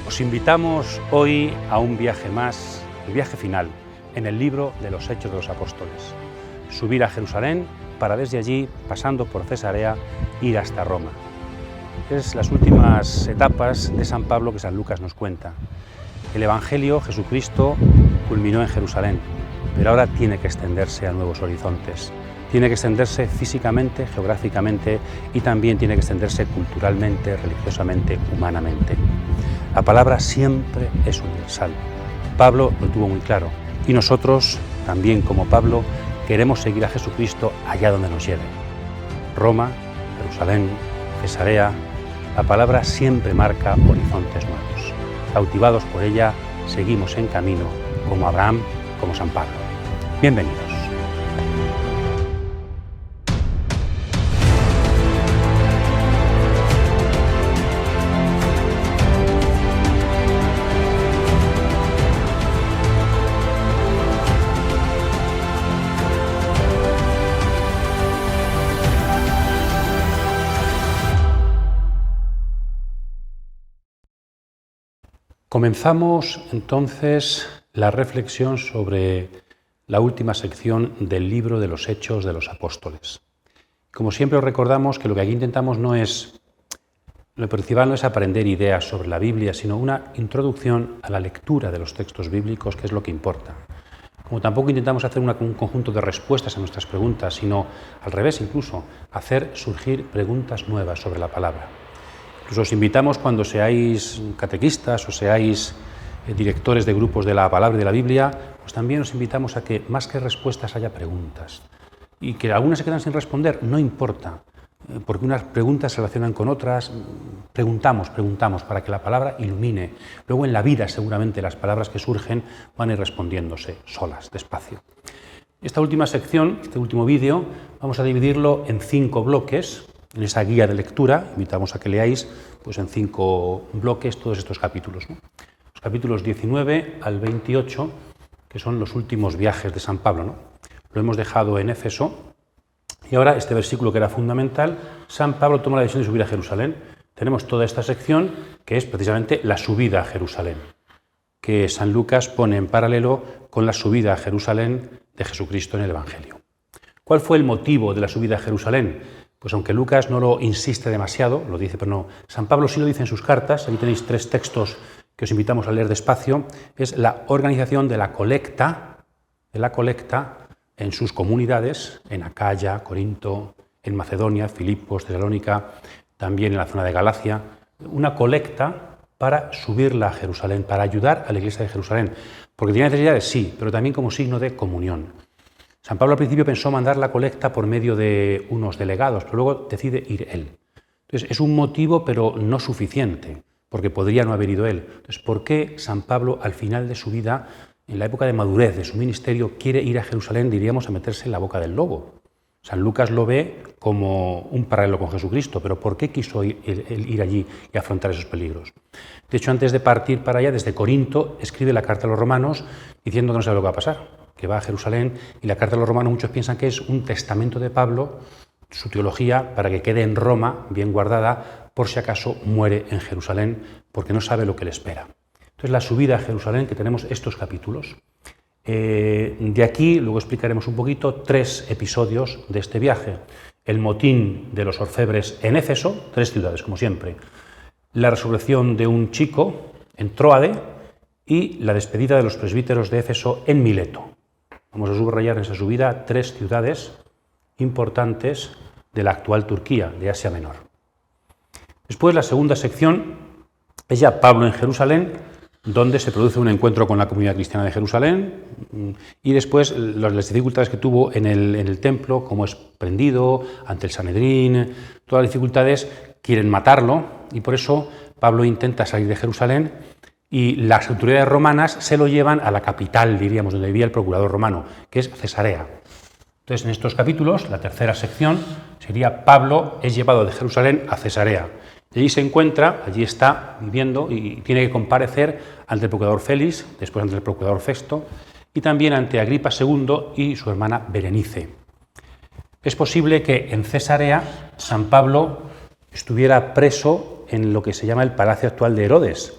Os invitamos hoy a un viaje más, el viaje final, en el libro de los Hechos de los Apóstoles. Subir a Jerusalén para desde allí, pasando por Cesarea, ir hasta Roma. Es las últimas etapas de San Pablo que San Lucas nos cuenta. El Evangelio, Jesucristo, culminó en Jerusalén, pero ahora tiene que extenderse a nuevos horizontes. Tiene que extenderse físicamente, geográficamente y también tiene que extenderse culturalmente, religiosamente, humanamente. La palabra siempre es universal. Pablo lo tuvo muy claro y nosotros, también como Pablo, queremos seguir a Jesucristo allá donde nos lleve. Roma, Jerusalén, Cesarea, la palabra siempre marca horizontes nuevos. Cautivados por ella, seguimos en camino, como Abraham, como San Pablo. Bienvenidos. Comenzamos entonces la reflexión sobre la última sección del libro de los Hechos de los Apóstoles. Como siempre os recordamos que lo que aquí intentamos lo principal no es aprender ideas sobre la Biblia, sino una introducción a la lectura de los textos bíblicos, que es lo que importa. Como tampoco intentamos hacer un conjunto de respuestas a nuestras preguntas, sino al revés incluso, hacer surgir preguntas nuevas sobre la palabra. Incluso os invitamos, cuando seáis catequistas o seáis directores de grupos de la palabra y de la Biblia, pues también os invitamos a que más que respuestas haya preguntas. Y que algunas se quedan sin responder, no importa, porque unas preguntas se relacionan con otras. Preguntamos para que la palabra ilumine. Luego en la vida seguramente las palabras que surgen van a ir respondiéndose solas, despacio. Esta última sección, este último vídeo, vamos a dividirlo en 5 bloques. En esa guía de lectura, invitamos a que leáis pues en 5 bloques todos estos capítulos, ¿no? Los capítulos 19 al 28, que son los últimos viajes de San Pablo, ¿no? Lo hemos dejado en Éfeso, y ahora este versículo que era fundamental, San Pablo toma la decisión de subir a Jerusalén. Tenemos toda esta sección, que es precisamente la subida a Jerusalén, que San Lucas pone en paralelo con la subida a Jerusalén de Jesucristo en el Evangelio. ¿Cuál fue el motivo de la subida a Jerusalén? Pues aunque Lucas no lo insiste demasiado, lo dice, pero no, San Pablo sí lo dice en sus cartas. Aquí tenéis 3 textos que os invitamos a leer despacio. Es la organización de la colecta en sus comunidades, en Acaya, Corinto, en Macedonia, Filipos, Tesalónica, también en la zona de Galacia. Una colecta para subirla a Jerusalén, para ayudar a la iglesia de Jerusalén. Porque tiene necesidades, sí, pero también como signo de comunión. San Pablo al principio pensó mandar la colecta por medio de unos delegados, pero luego decide ir él. Entonces es un motivo, pero no suficiente, porque podría no haber ido él. Entonces, ¿por qué San Pablo al final de su vida, en la época de madurez de su ministerio, quiere ir a Jerusalén, diríamos, a meterse en la boca del lobo? San Lucas lo ve como un paralelo con Jesucristo, pero ¿por qué quiso ir allí y afrontar esos peligros? De hecho, antes de partir para allá, desde Corinto, escribe la carta a los romanos diciendo que no sabe lo que va a pasar, que va a Jerusalén, y la carta a los romanos muchos piensan que es un testamento de Pablo, su teología, para que quede en Roma, bien guardada, por si acaso muere en Jerusalén, porque no sabe lo que le espera. Entonces la subida a Jerusalén, que tenemos estos capítulos. De aquí, luego explicaremos un poquito, 3 episodios de este viaje. El motín de los orfebres en Éfeso, 3 ciudades, como siempre. La resurrección de un chico en Tróade y la despedida de los presbíteros de Éfeso en Mileto. Vamos a subrayar en esa subida 3 ciudades importantes de la actual Turquía, de Asia Menor. Después, la segunda sección es ya Pablo en Jerusalén, donde se produce un encuentro con la comunidad cristiana de Jerusalén, y después las dificultades que tuvo en el templo, como es prendido ante el Sanedrín, todas las dificultades, quieren matarlo, y por eso Pablo intenta salir de Jerusalén, y las autoridades romanas se lo llevan a la capital, diríamos, donde vivía el procurador romano, que es Cesarea. Entonces, en estos capítulos, la tercera sección sería Pablo es llevado de Jerusalén a Cesarea. Y allí se encuentra, allí está viviendo y tiene que comparecer ante el procurador Félix, después ante el procurador Festo, y también ante Agripa II y su hermana Berenice. Es posible que en Cesarea San Pablo estuviera preso en lo que se llama el palacio actual de Herodes.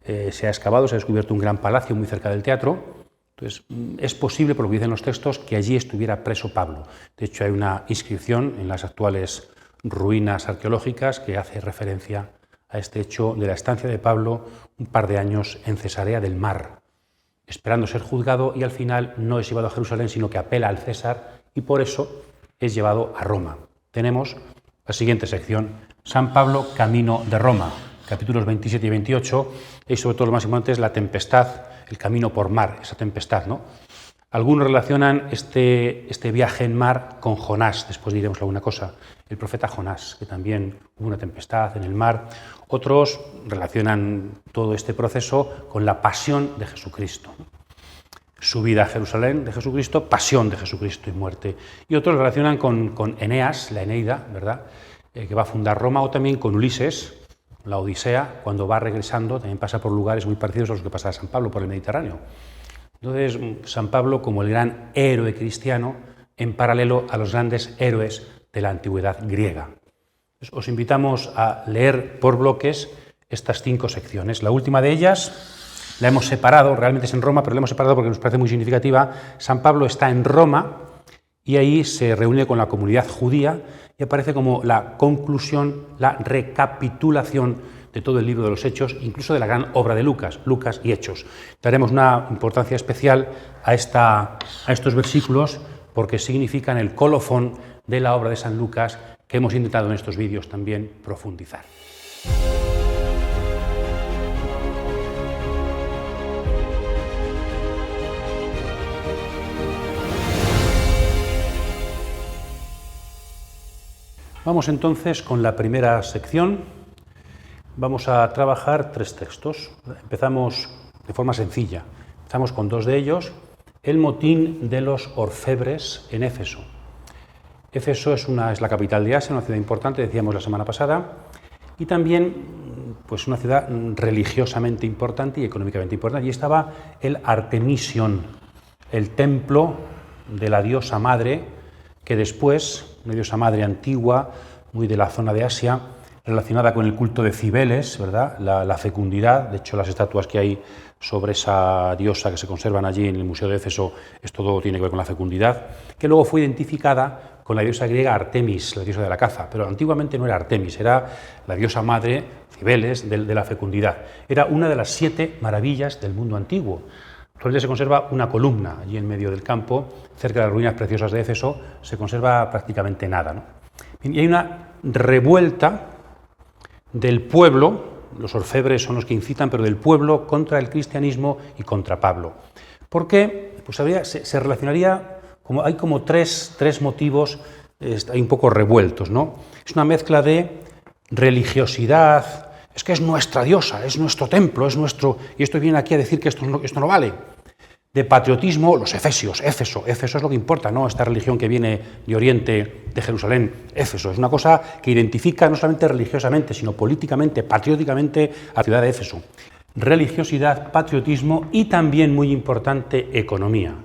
se ha excavado, se ha descubierto un gran palacio muy cerca del teatro. Entonces, es posible, por lo que dicen los textos, que allí estuviera preso Pablo. De hecho, hay una inscripción en las actuales ruinas arqueológicas que hace referencia a este hecho de la estancia de Pablo un par de años en Cesarea del Mar, esperando ser juzgado, y al final no es llevado a Jerusalén, sino que apela al César y por eso es llevado a Roma. Tenemos la siguiente sección: San Pablo, camino de Roma, capítulos 27 y 28, y sobre todo lo más importante es la tempestad, el camino por mar, esa tempestad, ¿no? Algunos relacionan este viaje en mar con Jonás, después diremos alguna cosa, el profeta Jonás, que también hubo una tempestad en el mar. Otros relacionan todo este proceso con la pasión de Jesucristo. Subida a Jerusalén de Jesucristo, pasión de Jesucristo y muerte. Y otros relacionan con Eneas, la Eneida, ¿verdad?, que va a fundar Roma, o también con Ulises, la Odisea, cuando va regresando, también pasa por lugares muy parecidos a los que pasa San Pablo por el Mediterráneo. Entonces, San Pablo como el gran héroe cristiano, en paralelo a los grandes héroes de la antigüedad griega. Entonces, os invitamos a leer por bloques estas 5 secciones. La última de ellas la hemos separado, realmente es en Roma, pero la hemos separado porque nos parece muy significativa. San Pablo está en Roma y ahí se reúne con la comunidad judía y aparece como la conclusión, la recapitulación de todo el libro de los Hechos, incluso de la gran obra de Lucas y Hechos. Daremos una importancia especial a estos versículos porque significan el colofón de la obra de San Lucas, que hemos intentado en estos vídeos también profundizar. Vamos entonces con la primera sección. Vamos a trabajar 3 textos. Empezamos de forma sencilla. Empezamos con 2 de ellos. El motín de los orfebres en Éfeso. Éfeso es la capital de Asia, una ciudad importante, decíamos la semana pasada, y también pues, una ciudad religiosamente importante y económicamente importante. Y estaba el Artemision, el templo de la diosa madre, que después, una diosa madre antigua, muy de la zona de Asia, relacionada con el culto de Cibeles, ¿verdad?, la fecundidad. De hecho, las estatuas que hay sobre esa diosa que se conservan allí en el Museo de Éfeso, todo tiene que ver con la fecundidad, que luego fue identificada con la diosa griega Artemis, la diosa de la caza, pero antiguamente no era Artemis, era la diosa madre, Cibeles, de la fecundidad. Era una de las 7 maravillas del mundo antiguo. Todavía se conserva una columna allí en medio del campo, cerca de las ruinas preciosas de Éfeso, se conserva prácticamente nada, ¿no? Y hay una revuelta del pueblo, los orfebres son los que incitan, pero del pueblo contra el cristianismo y contra Pablo. ¿Por qué? Pues se relacionaría, hay como tres motivos, hay un poco revueltos, ¿no? Es una mezcla de religiosidad, es que es nuestra diosa, es nuestro templo, es nuestro, y esto viene aquí a decir que esto no vale. De patriotismo, los efesios, Éfeso es lo que importa, ¿no? Esta religión que viene de Oriente, de Jerusalén, Éfeso, es una cosa que identifica no solamente religiosamente, sino políticamente, patrióticamente a la ciudad de Éfeso. Religiosidad, patriotismo y también, muy importante, economía.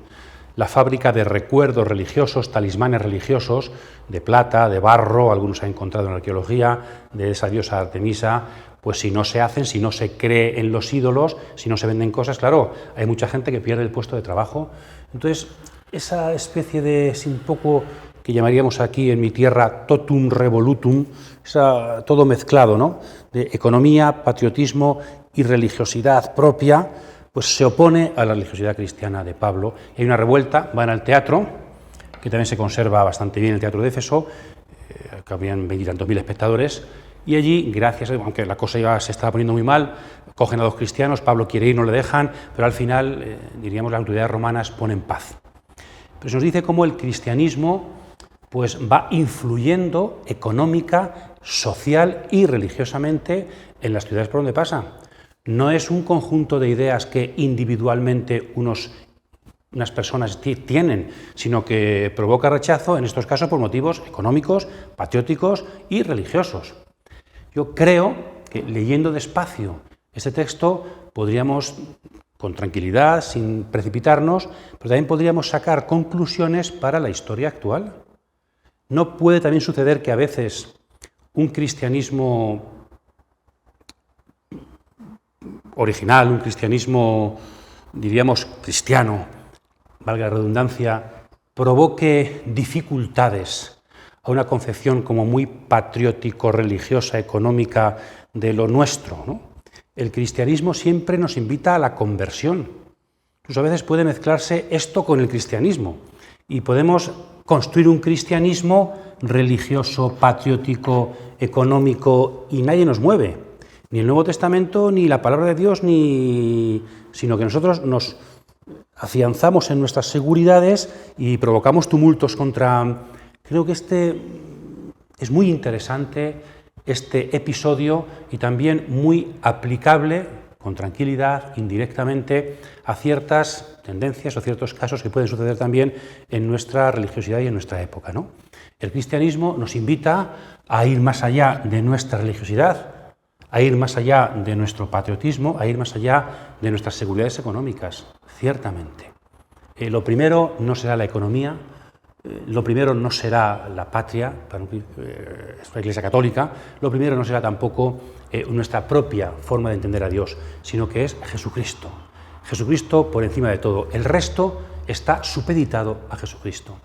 La fábrica de recuerdos religiosos, talismanes religiosos, de plata, de barro, algunos han encontrado en la arqueología, de esa diosa Artemisa. Pues si no se hacen, si no se cree en los ídolos, si no se venden cosas, claro, hay mucha gente que pierde el puesto de trabajo. Entonces, esa especie de, un poco, que llamaríamos aquí en mi tierra, totum revolutum, todo mezclado, ¿no?, de economía, patriotismo y religiosidad propia, pues se opone a la religiosidad cristiana de Pablo. Y hay una revuelta, van al teatro, que también se conserva bastante bien el teatro de Éfeso, que habían 20 y tantos mil espectadores. Y allí, gracias, aunque la cosa ya se estaba poniendo muy mal, cogen a 2 cristianos, Pablo quiere ir, no le dejan, pero al final, diríamos, las autoridades romanas ponen paz. Pero se nos dice cómo el cristianismo pues, va influyendo económica, social y religiosamente en las ciudades por donde pasa. No es un conjunto de ideas que individualmente unas personas tienen, sino que provoca rechazo, en estos casos, por motivos económicos, patrióticos y religiosos. Yo creo que leyendo despacio ese texto podríamos, con tranquilidad, sin precipitarnos, pero también podríamos sacar conclusiones para la historia actual. ¿No puede también suceder que a veces un cristianismo original, un cristianismo, diríamos, cristiano, valga la redundancia, provoque dificultades a una concepción como muy patriótico-religiosa, económica de lo nuestro, ¿no? El cristianismo siempre nos invita a la conversión. Incluso a veces puede mezclarse esto con el cristianismo y podemos construir un cristianismo religioso, patriótico, económico, y nadie nos mueve, ni el Nuevo Testamento, ni la palabra de Dios, sino que nosotros nos afianzamos en nuestras seguridades y provocamos tumultos contra... Creo que es muy interesante este episodio y también muy aplicable, con tranquilidad, indirectamente, a ciertas tendencias o ciertos casos que pueden suceder también en nuestra religiosidad y en nuestra época, ¿no? El cristianismo nos invita a ir más allá de nuestra religiosidad, a ir más allá de nuestro patriotismo, a ir más allá de nuestras seguridades económicas, ciertamente. Lo primero no será la economía, lo primero no será la patria, para la Iglesia Católica, lo primero no será tampoco nuestra propia forma de entender a Dios, sino que es Jesucristo. Jesucristo por encima de todo. El resto está supeditado a Jesucristo.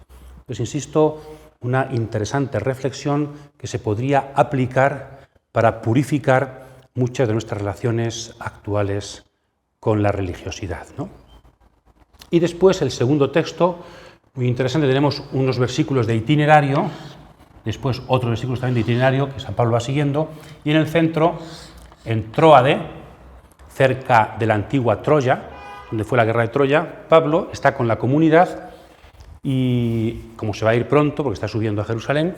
Pues insisto, una interesante reflexión que se podría aplicar para purificar muchas de nuestras relaciones actuales con la religiosidad, ¿no? Y después el segundo texto, muy interesante, tenemos unos versículos de itinerario, después otros versículos también de itinerario que San Pablo va siguiendo, y en el centro, en Tróade, cerca de la antigua Troya, donde fue la guerra de Troya, Pablo está con la comunidad y, como se va a ir pronto, porque está subiendo a Jerusalén,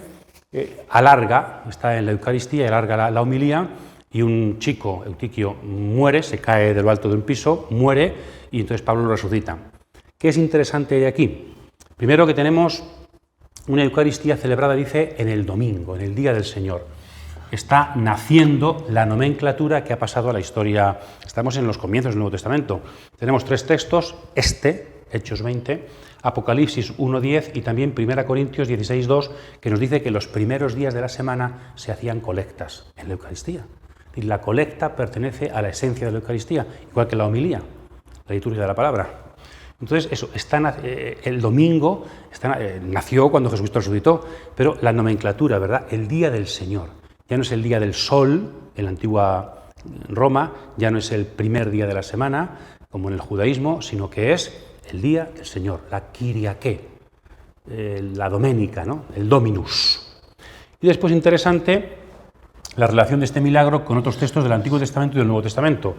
alarga, está en la Eucaristía, alarga la homilía, y un chico, Eutiquio, muere, se cae de lo alto de un piso, muere, y entonces Pablo lo resucita. ¿Qué es interesante de aquí? Primero que tenemos una Eucaristía celebrada, dice, en el domingo, en el Día del Señor. Está naciendo la nomenclatura que ha pasado a la historia. Estamos en los comienzos del Nuevo Testamento. Tenemos tres textos, Hechos 20, Apocalipsis 1.10 y también 1 Corintios 16.2, que nos dice que los primeros días de la semana se hacían colectas en la Eucaristía. Y la colecta pertenece a la esencia de la Eucaristía, igual que la homilía, la liturgia de la palabra. Entonces, eso, el domingo nació cuando Jesucristo resucitó, pero la nomenclatura, ¿verdad? El día del Señor. Ya no es el día del sol, en la antigua Roma, ya no es el primer día de la semana, como en el judaísmo, sino que es el día del Señor, la Kyriake, la Doménica, ¿no? El Dominus. Y después, interesante, la relación de este milagro con otros textos del Antiguo Testamento y del Nuevo Testamento.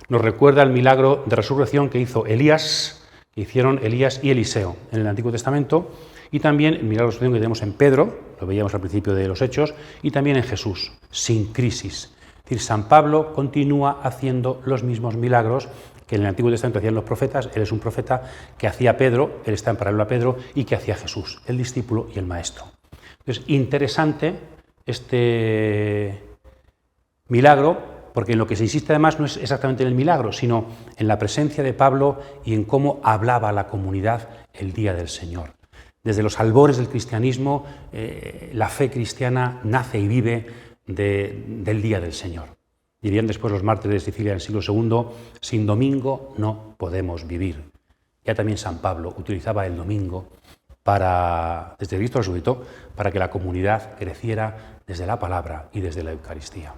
Nos recuerda el milagro de resurrección que hizo Elías, que hicieron Elías y Eliseo en el Antiguo Testamento, y también el milagro de resurrección que tenemos en Pedro, lo veíamos al principio de los Hechos, y también en Jesús, sin crisis. Es decir, San Pablo continúa haciendo los mismos milagros que en el Antiguo Testamento hacían los profetas. Él es un profeta que hacía Pedro, él está en paralelo a Pedro, y que hacía Jesús, el discípulo y el maestro. Entonces, interesante este milagro, porque en lo que se insiste además no es exactamente en el milagro, sino en la presencia de Pablo y en cómo hablaba a la comunidad el día del Señor. Desde los albores del cristianismo, la fe cristiana nace y vive del día del Señor. Dirían después los mártires de Sicilia del siglo II, sin domingo no podemos vivir. Ya también San Pablo utilizaba el domingo desde Cristo resucitó, para que la comunidad creciera desde la palabra y desde la Eucaristía.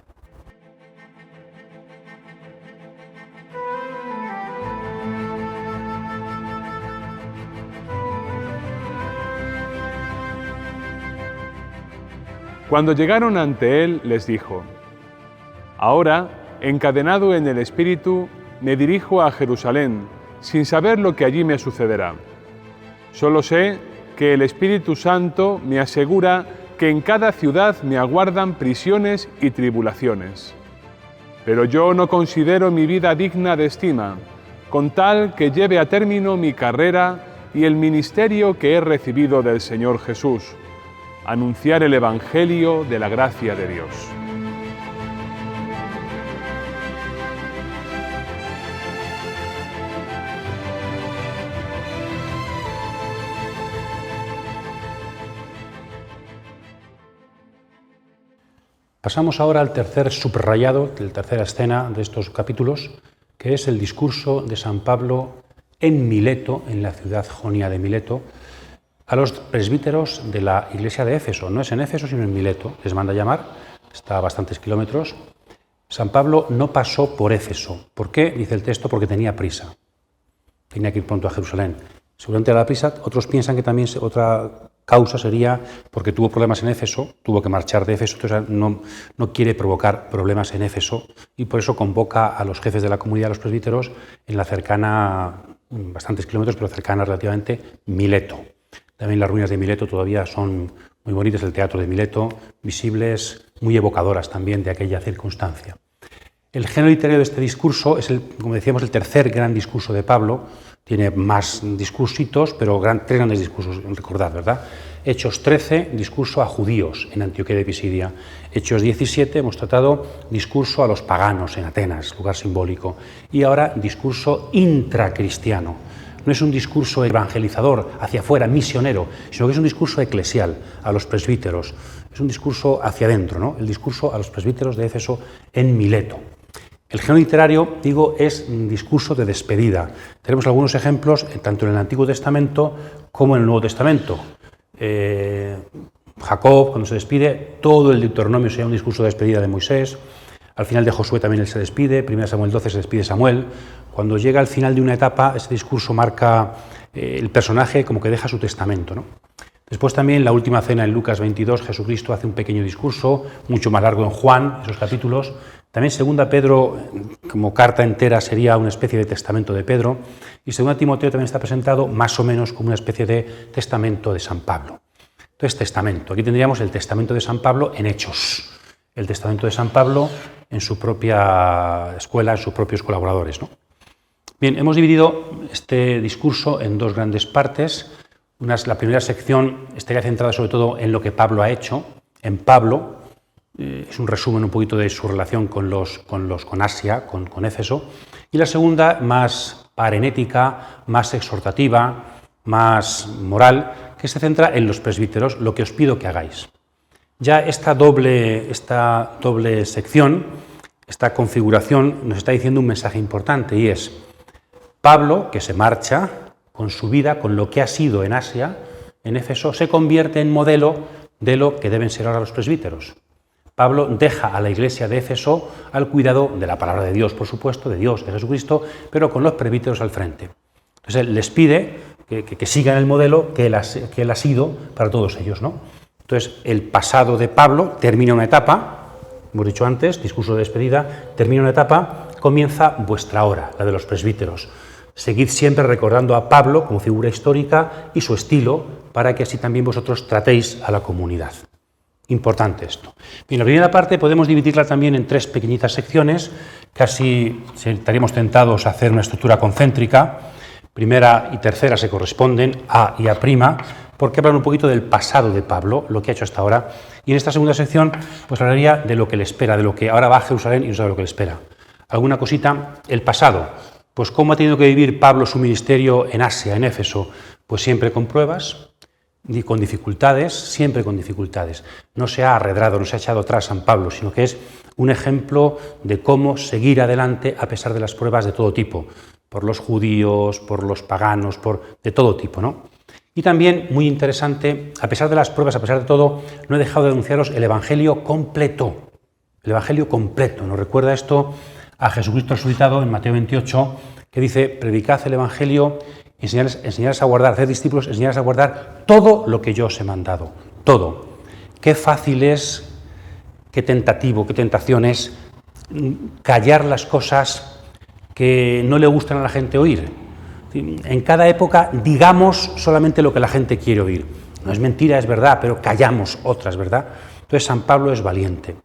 Cuando llegaron ante él, les dijo: Ahora, encadenado en el Espíritu, me dirijo a Jerusalén, sin saber lo que allí me sucederá. Solo sé que el Espíritu Santo me asegura que en cada ciudad me aguardan prisiones y tribulaciones. Pero yo no considero mi vida digna de estima, con tal que lleve a término mi carrera y el ministerio que he recibido del Señor Jesús: anunciar el Evangelio de la gracia de Dios. Pasamos ahora al tercer subrayado, la tercera escena de estos capítulos, que es el discurso de San Pablo en Mileto, en la ciudad jonia de Mileto, a los presbíteros de la iglesia de Éfeso. No es en Éfeso, sino en Mileto. Les manda llamar, está a bastantes kilómetros. San Pablo no pasó por Éfeso. ¿Por qué? Dice el texto, porque tenía prisa. Tenía que ir pronto a Jerusalén. Seguramente a la prisa, otros piensan que también otra causa sería porque tuvo problemas en Éfeso, tuvo que marchar de Éfeso, entonces no quiere provocar problemas en Éfeso y por eso convoca a los jefes de la comunidad, a los presbíteros, en la cercana, bastantes kilómetros, pero cercana relativamente, Mileto. También las ruinas de Mileto todavía son muy bonitas, el teatro de Mileto, visibles, muy evocadoras también de aquella circunstancia. El género literario de este discurso es, como decíamos, el tercer gran discurso de Pablo. Tiene más discursitos, pero tres grandes discursos, recordad, ¿verdad? Hechos 13, discurso a judíos en Antioquía de Pisidia. Hechos 17, hemos tratado discurso a los paganos en Atenas, lugar simbólico. Y ahora discurso intracristiano. No es un discurso evangelizador, hacia afuera, misionero, sino que es un discurso eclesial a los presbíteros. Es un discurso hacia adentro, ¿no? El discurso a los presbíteros de Éfeso en Mileto. El género literario, digo, es un discurso de despedida. Tenemos algunos ejemplos, tanto en el Antiguo Testamento como en el Nuevo Testamento. Jacob, cuando se despide, todo el Deuteronomio sería un discurso de despedida de Moisés. Al final de Josué también él se despide, 1 Samuel 12 se despide Samuel. Cuando llega al final de una etapa, ese discurso marca el personaje como que deja su testamento, ¿no? Después también, la última cena en Lucas 22, Jesucristo hace un pequeño discurso, mucho más largo en Juan, esos capítulos. También 2 Pedro, como carta entera, sería una especie de testamento de Pedro. Y 2 Timoteo también está presentado más o menos como una especie de testamento de San Pablo. Entonces, testamento. Aquí tendríamos el testamento de San Pablo en Hechos. El testamento de San Pablo en su propia escuela, en sus propios colaboradores, ¿no? Bien, hemos dividido este discurso en dos grandes partes. La primera sección estaría centrada sobre todo en lo que Pablo ha hecho, en Pablo. Es un resumen un poquito de su relación con Asia, con Éfeso. Y la segunda, más parenética, más exhortativa, más moral, que se centra en los presbíteros, lo que os pido que hagáis. Ya esta doble sección, esta configuración, nos está diciendo un mensaje importante y es Pablo, que se marcha con su vida, con lo que ha sido en Asia, en Éfeso, se convierte en modelo de lo que deben ser ahora los presbíteros. Pablo deja a la iglesia de Éfeso al cuidado de la palabra de Dios, por supuesto, de Dios, de Jesucristo, pero con los presbíteros al frente. Entonces él les pide que sigan el modelo que él ha sido para todos ellos, ¿no? Entonces el pasado de Pablo termina una etapa, hemos dicho antes, discurso de despedida, termina una etapa, comienza vuestra hora, la de los presbíteros. Seguid siempre recordando a Pablo como figura histórica y su estilo para que así también vosotros tratéis a la comunidad. Importante esto. Bien, la primera parte podemos dividirla también en tres pequeñitas secciones, casi estaríamos tentados a hacer una estructura concéntrica. Primera y tercera se corresponden, A y A', porque hablan un poquito del pasado de Pablo, lo que ha hecho hasta ahora. Y en esta segunda sección pues hablaría de lo que le espera, de lo que ahora va a Jerusalén y no sabe lo que le espera. Alguna cosita, el pasado. Pues cómo ha tenido que vivir Pablo su ministerio en Asia, en Éfeso, pues siempre con pruebas, y con dificultades, siempre con dificultades. No se ha arredrado, no se ha echado atrás San Pablo, sino que es un ejemplo de cómo seguir adelante a pesar de las pruebas de todo tipo, por los judíos, por los paganos, de todo tipo, ¿no? Y también, muy interesante, a pesar de las pruebas, a pesar de todo, no he dejado de anunciaros el Evangelio completo. El Evangelio completo. Nos recuerda esto a Jesucristo resucitado en Mateo 28, que dice, predicad el Evangelio, enseñarles a guardar, hacer discípulos, enseñarles a guardar todo lo que yo os he mandado. Todo. Qué fácil es, qué tentativo, qué tentación es callar las cosas que no le gustan a la gente oír. En cada época digamos solamente lo que la gente quiere oír. No es mentira, es verdad, pero callamos otras, ¿verdad? Entonces San Pablo es valiente.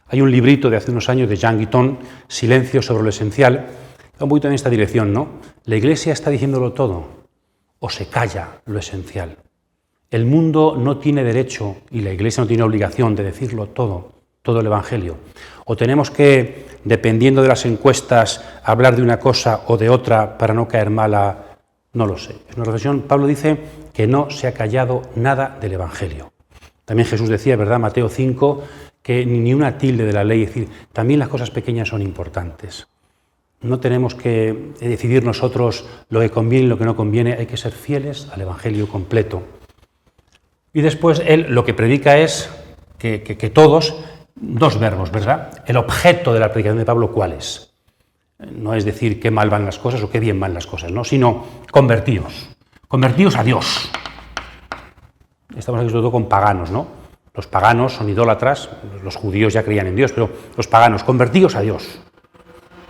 Hay un librito de hace unos años de Jean Guiton, Silencio sobre lo esencial, que va un poquito en esta dirección, ¿no? La Iglesia está diciéndolo todo, o se calla lo esencial. El mundo no tiene derecho, y la Iglesia no tiene obligación de decirlo todo el Evangelio. O tenemos que, dependiendo de las encuestas, hablar de una cosa o de otra para no caer mal no lo sé. Es una reflexión. Pablo dice que no se ha callado nada del Evangelio. También Jesús decía, ¿verdad?, Mateo 5, que ni una tilde de la ley, es decir, también las cosas pequeñas son importantes. no tenemos que decidir nosotros lo que conviene y lo que no conviene, hay que ser fieles al Evangelio completo. Y después él lo que predica es que todos, dos verbos, ¿verdad? El objeto de la predicación de Pablo, ¿cuál es? No es decir qué mal van las cosas o qué bien van las cosas, ¿no? Sino convertíos a Dios. Estamos aquí sobre todo con paganos, ¿no? Los paganos son idólatras, los judíos ya creían en Dios, pero los paganos, convertíos a Dios,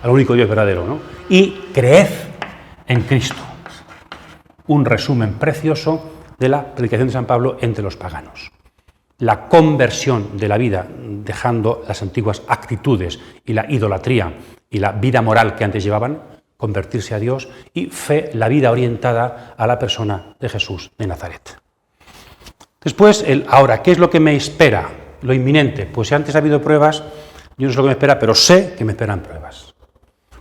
al único Dios verdadero, ¿no? Y creed en Cristo. Un resumen precioso de la predicación de San Pablo entre los paganos. La conversión de la vida, dejando las antiguas actitudes y la idolatría y la vida moral que antes llevaban, convertirse a Dios, y fe, la vida orientada a la persona de Jesús de Nazaret. Después, ahora, ¿qué es lo que me espera? Lo inminente. Pues si antes ha habido pruebas, yo no sé lo que me espera, pero sé que me esperan pruebas.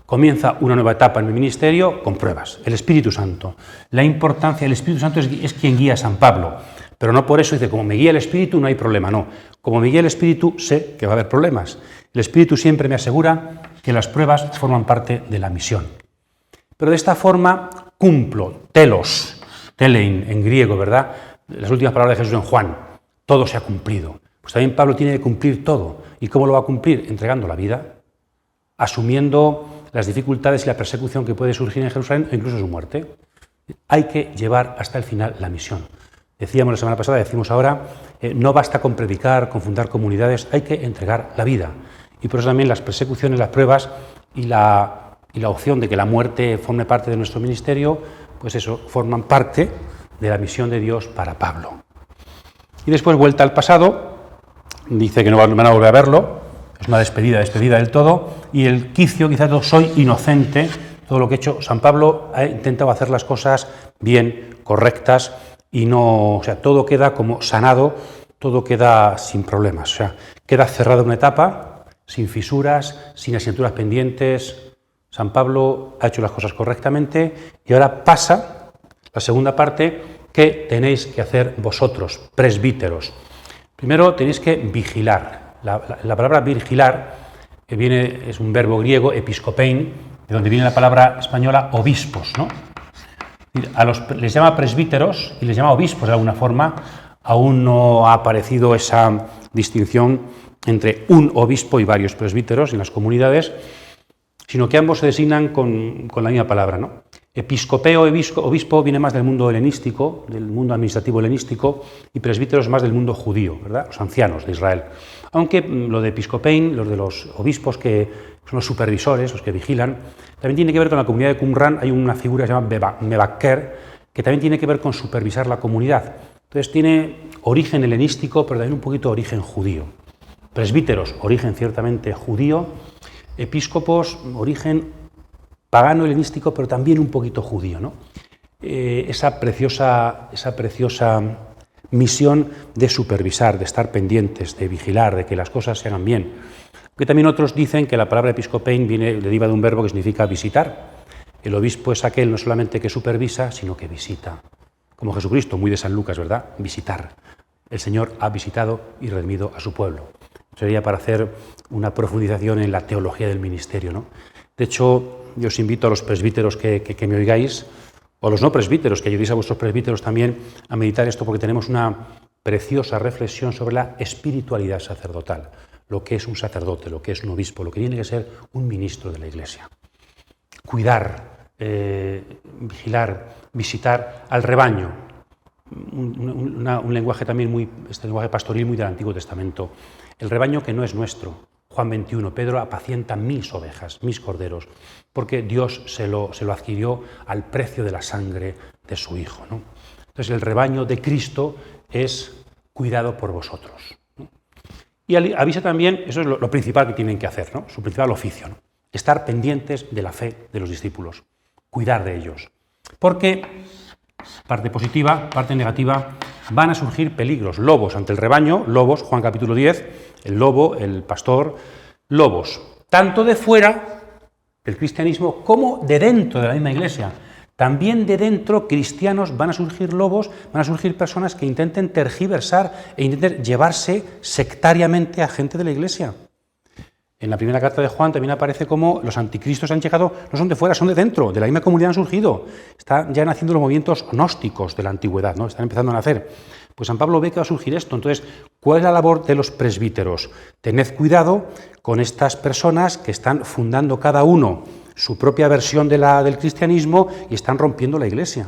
Comienza una nueva etapa en mi ministerio con pruebas. El Espíritu Santo. La importancia, el Espíritu Santo es quien guía a San Pablo. Pero no por eso dice, como me guía el Espíritu no hay problema, no. Como me guía el Espíritu sé que va a haber problemas. El Espíritu siempre me asegura que las pruebas forman parte de la misión. Pero de esta forma cumplo, telein en griego, ¿verdad? Las últimas palabras de Jesús en Juan, todo se ha cumplido. Pues también Pablo tiene que cumplir todo. ¿Y cómo lo va a cumplir? Entregando la vida, asumiendo las dificultades y la persecución que puede surgir en Jerusalén, e incluso su muerte. Hay que llevar hasta el final la misión. Decíamos la semana pasada, decimos ahora, no basta con predicar, con fundar comunidades, hay que entregar la vida. Y por eso también las persecuciones, las pruebas y la opción de que la muerte forme parte de nuestro ministerio, pues eso, forman parte de la misión de Dios para Pablo. Y después, vuelta al pasado, dice que no van a volver a verlo, es una despedida del todo, y el quicio, quizás soy inocente, todo lo que he hecho. San Pablo ha intentado hacer las cosas bien, correctas, y no, o sea, todo queda como sanado, todo queda sin problemas, o sea, queda cerrada una etapa, sin fisuras, sin asignaturas pendientes. San Pablo ha hecho las cosas correctamente y ahora pasa la segunda parte que tenéis que hacer vosotros, presbíteros. Primero tenéis que vigilar. La palabra vigilar es un verbo griego, episkopein, de donde viene la palabra española obispos, ¿no? Les llama presbíteros y les llama obispos de alguna forma. Aún no ha aparecido esa distinción entre un obispo y varios presbíteros en las comunidades, sino que ambos se designan con la misma palabra, ¿no? Episcopeo, obispo, viene más del mundo helenístico, del mundo administrativo helenístico, y presbíteros más del mundo judío, ¿verdad? Los ancianos de Israel. Aunque lo de episcopein, los de los obispos que son los supervisores, los que vigilan, también tiene que ver con la comunidad de Qumran. Hay una figura que se llama mebaker, que también tiene que ver con supervisar la comunidad. Entonces tiene origen helenístico, pero también un poquito origen judío. Presbíteros, origen ciertamente judío. Episcopos, origen pagano helenístico, pero también un poquito judío, ¿no? Esa preciosa misión de supervisar, de estar pendientes, de vigilar, de que las cosas se hagan bien. Porque también otros dicen que la palabra episcopein deriva de un verbo que significa visitar. El obispo es aquel no solamente que supervisa, sino que visita. Como Jesucristo, muy de San Lucas, ¿verdad? Visitar. El Señor ha visitado y redimido a su pueblo. Sería para hacer una profundización en la teología del ministerio, ¿no? De hecho, yo os invito a los presbíteros que me oigáis, o a los no presbíteros, que ayudéis a vuestros presbíteros también a meditar esto, porque tenemos una preciosa reflexión sobre la espiritualidad sacerdotal, lo que es un sacerdote, lo que es un obispo, lo que tiene que ser un ministro de la Iglesia. Cuidar, vigilar, visitar al rebaño, un lenguaje también este lenguaje pastoril muy del Antiguo Testamento. El rebaño que no es nuestro. Juan 21, Pedro apacienta mis ovejas, mis corderos, porque Dios se lo adquirió al precio de la sangre de su Hijo, ¿no? Entonces el rebaño de Cristo es cuidado por vosotros, ¿no? Y avisa también, eso es lo principal que tienen que hacer, ¿no? Su principal oficio, ¿no? Estar pendientes de la fe de los discípulos, cuidar de ellos. Porque, parte positiva, parte negativa, van a surgir peligros, lobos ante el rebaño, lobos, Juan capítulo 10, el lobo, el pastor, lobos, tanto de fuera del cristianismo como de dentro de la misma iglesia. También de dentro, cristianos, van a surgir lobos, van a surgir personas que intenten tergiversar e intenten llevarse sectariamente a gente de la iglesia. en la primera carta de Juan también aparece como los anticristos han llegado, no son de fuera, son de dentro, de la misma comunidad han surgido. Están ya naciendo los movimientos gnósticos de la antigüedad, ¿no? Están empezando a nacer. Pues San Pablo ve que va a surgir esto. Entonces, ¿cuál es la labor de los presbíteros? Tened cuidado con estas personas que están fundando cada uno su propia versión del cristianismo y están rompiendo la Iglesia.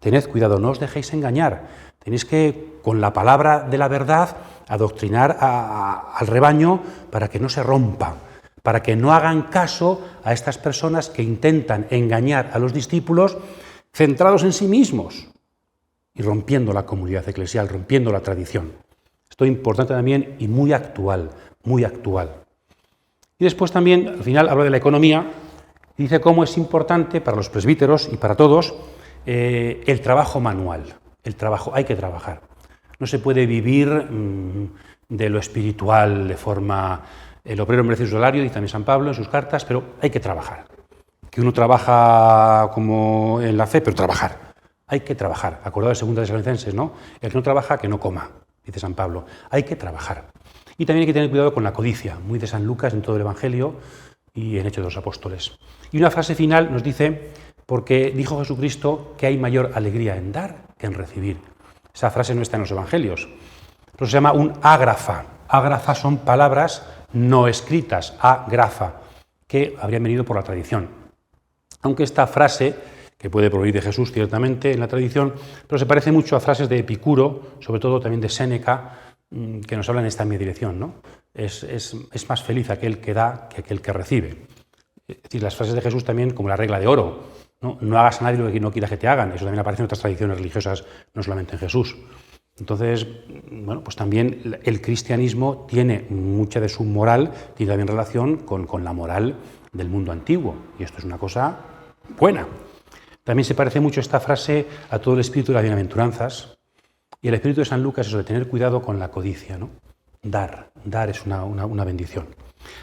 Tened cuidado, no os dejéis engañar. Tenéis que, con la palabra de la verdad, adoctrinar al rebaño para que no se rompa, para que no hagan caso a estas personas que intentan engañar a los discípulos centrados en sí mismos y rompiendo la comunidad eclesial, rompiendo la tradición. Esto es importante también y muy actual, muy actual. Y después también, al final, habla de la economía y dice cómo es importante para los presbíteros y para todos el trabajo manual. El trabajo, hay que trabajar. No se puede vivir de lo espiritual de forma... El obrero merece su salario, dice también San Pablo en sus cartas, pero hay que trabajar. Que uno trabaja como en la fe, pero trabajar. Hay que trabajar. Acordado de 2 Tesalonicenses, ¿no? El que no trabaja, que no coma, dice San Pablo. Hay que trabajar. Y también hay que tener cuidado con la codicia, muy de San Lucas en todo el Evangelio y en Hechos de los Apóstoles. Y una frase final nos dice, porque dijo Jesucristo que hay mayor alegría en dar que en recibir. Esa frase no está en los Evangelios. Eso se llama un ágrafa. Ágrafa son palabras no escritas, ágrafa, que habrían venido por la tradición. Aunque esta frase, que puede provenir de Jesús ciertamente en la tradición, pero se parece mucho a frases de Epicuro, sobre todo también de Séneca, que nos hablan en esta misma dirección, ¿no? Es más feliz aquel que da que aquel que recibe. Es decir, las frases de Jesús también, como la regla de oro, no hagas a nadie lo que no quieras que te hagan. Eso también aparece en otras tradiciones religiosas, no solamente en Jesús. Entonces, bueno, pues también el cristianismo tiene mucha de su moral, tiene también relación con la moral del mundo antiguo. Y esto es una cosa buena. También se parece mucho esta frase a todo el espíritu de las bienaventuranzas. Y el espíritu de San Lucas es eso de tener cuidado con la codicia, ¿no? Dar es una bendición.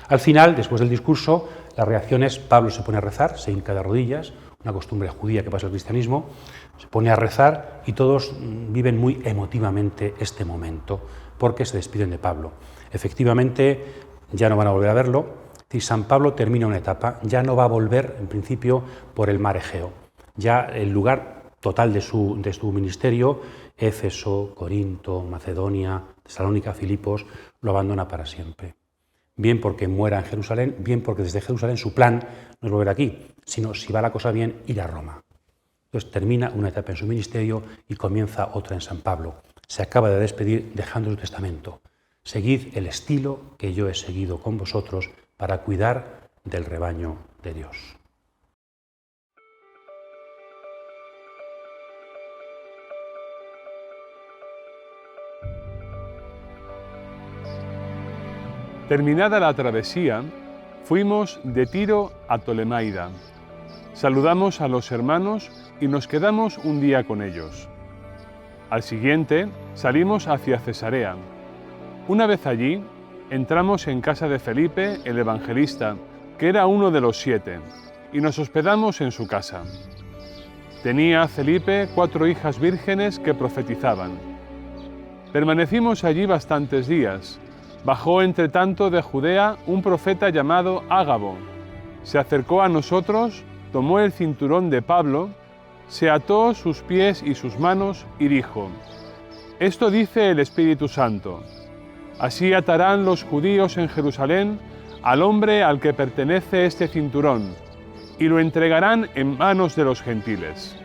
Al final, después del discurso, la reacción es Pablo se pone a rezar, se hinca de rodillas, una costumbre judía que pasa al cristianismo, se pone a rezar y todos viven muy emotivamente este momento porque se despiden de Pablo. Efectivamente, ya no van a volver a verlo. Si San Pablo termina una etapa, ya no va a volver, en principio, por el mar Egeo. Ya el lugar total de su ministerio, Éfeso, Corinto, Macedonia, Tesalónica, Filipos, lo abandona para siempre. Bien porque muera en Jerusalén, bien porque desde Jerusalén su plan no es volver aquí, sino, si va la cosa bien, ir a Roma. Entonces termina una etapa en su ministerio y comienza otra en San Pablo. Se acaba de despedir dejando su testamento. Seguid el estilo que yo he seguido con vosotros para cuidar del rebaño de Dios. Terminada la travesía, fuimos de Tiro a Tolemaida. Saludamos a los hermanos y nos quedamos un día con ellos. Al siguiente, salimos hacia Cesarea. Una vez allí, entramos en casa de Felipe, el evangelista, que era uno de los 7, y nos hospedamos en su casa. Tenía Felipe 4 hijas vírgenes que profetizaban. Permanecimos allí bastantes días. Bajó entre tanto de Judea un profeta llamado Ágabo. Se acercó a nosotros, tomó el cinturón de Pablo, se ató sus pies y sus manos y dijo: «Esto dice el Espíritu Santo. Así atarán los judíos en Jerusalén al hombre al que pertenece este cinturón, y lo entregarán en manos de los gentiles».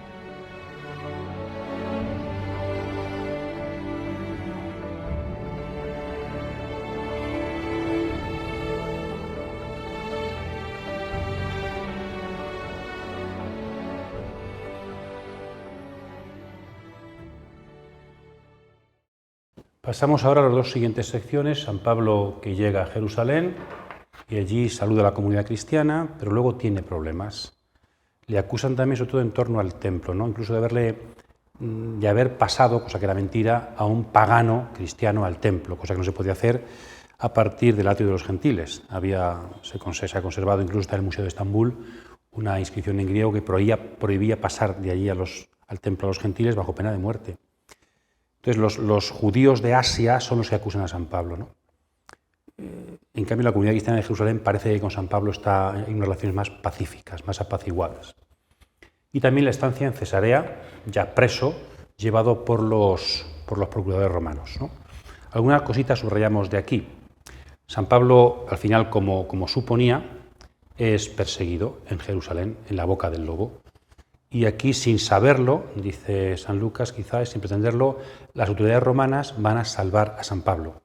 Pasamos ahora a las 2 siguientes secciones. San Pablo, que llega a Jerusalén y allí saluda a la comunidad cristiana, pero luego tiene problemas. Le acusan también, sobre todo en torno al templo, ¿no? Incluso de haber pasado, cosa que era mentira, a un pagano cristiano al templo, cosa que no se podía hacer a partir del atrio de los gentiles. Se ha conservado, incluso está en el Museo de Estambul, una inscripción en griego que prohibía pasar de allí al templo a los gentiles bajo pena de muerte. Entonces los judíos de Asia son los que acusan a San Pablo, ¿no? En cambio, la comunidad cristiana de Jerusalén parece que con San Pablo está en unas relaciones más pacíficas, más apaciguadas. Y también la estancia en Cesarea, ya preso, llevado por los procuradores romanos, ¿no? Algunas cositas subrayamos de aquí. San Pablo, al final, como suponía, es perseguido en Jerusalén, en la boca del lobo. Y aquí, sin saberlo, dice San Lucas, quizás sin pretenderlo, las autoridades romanas van a salvar a San Pablo.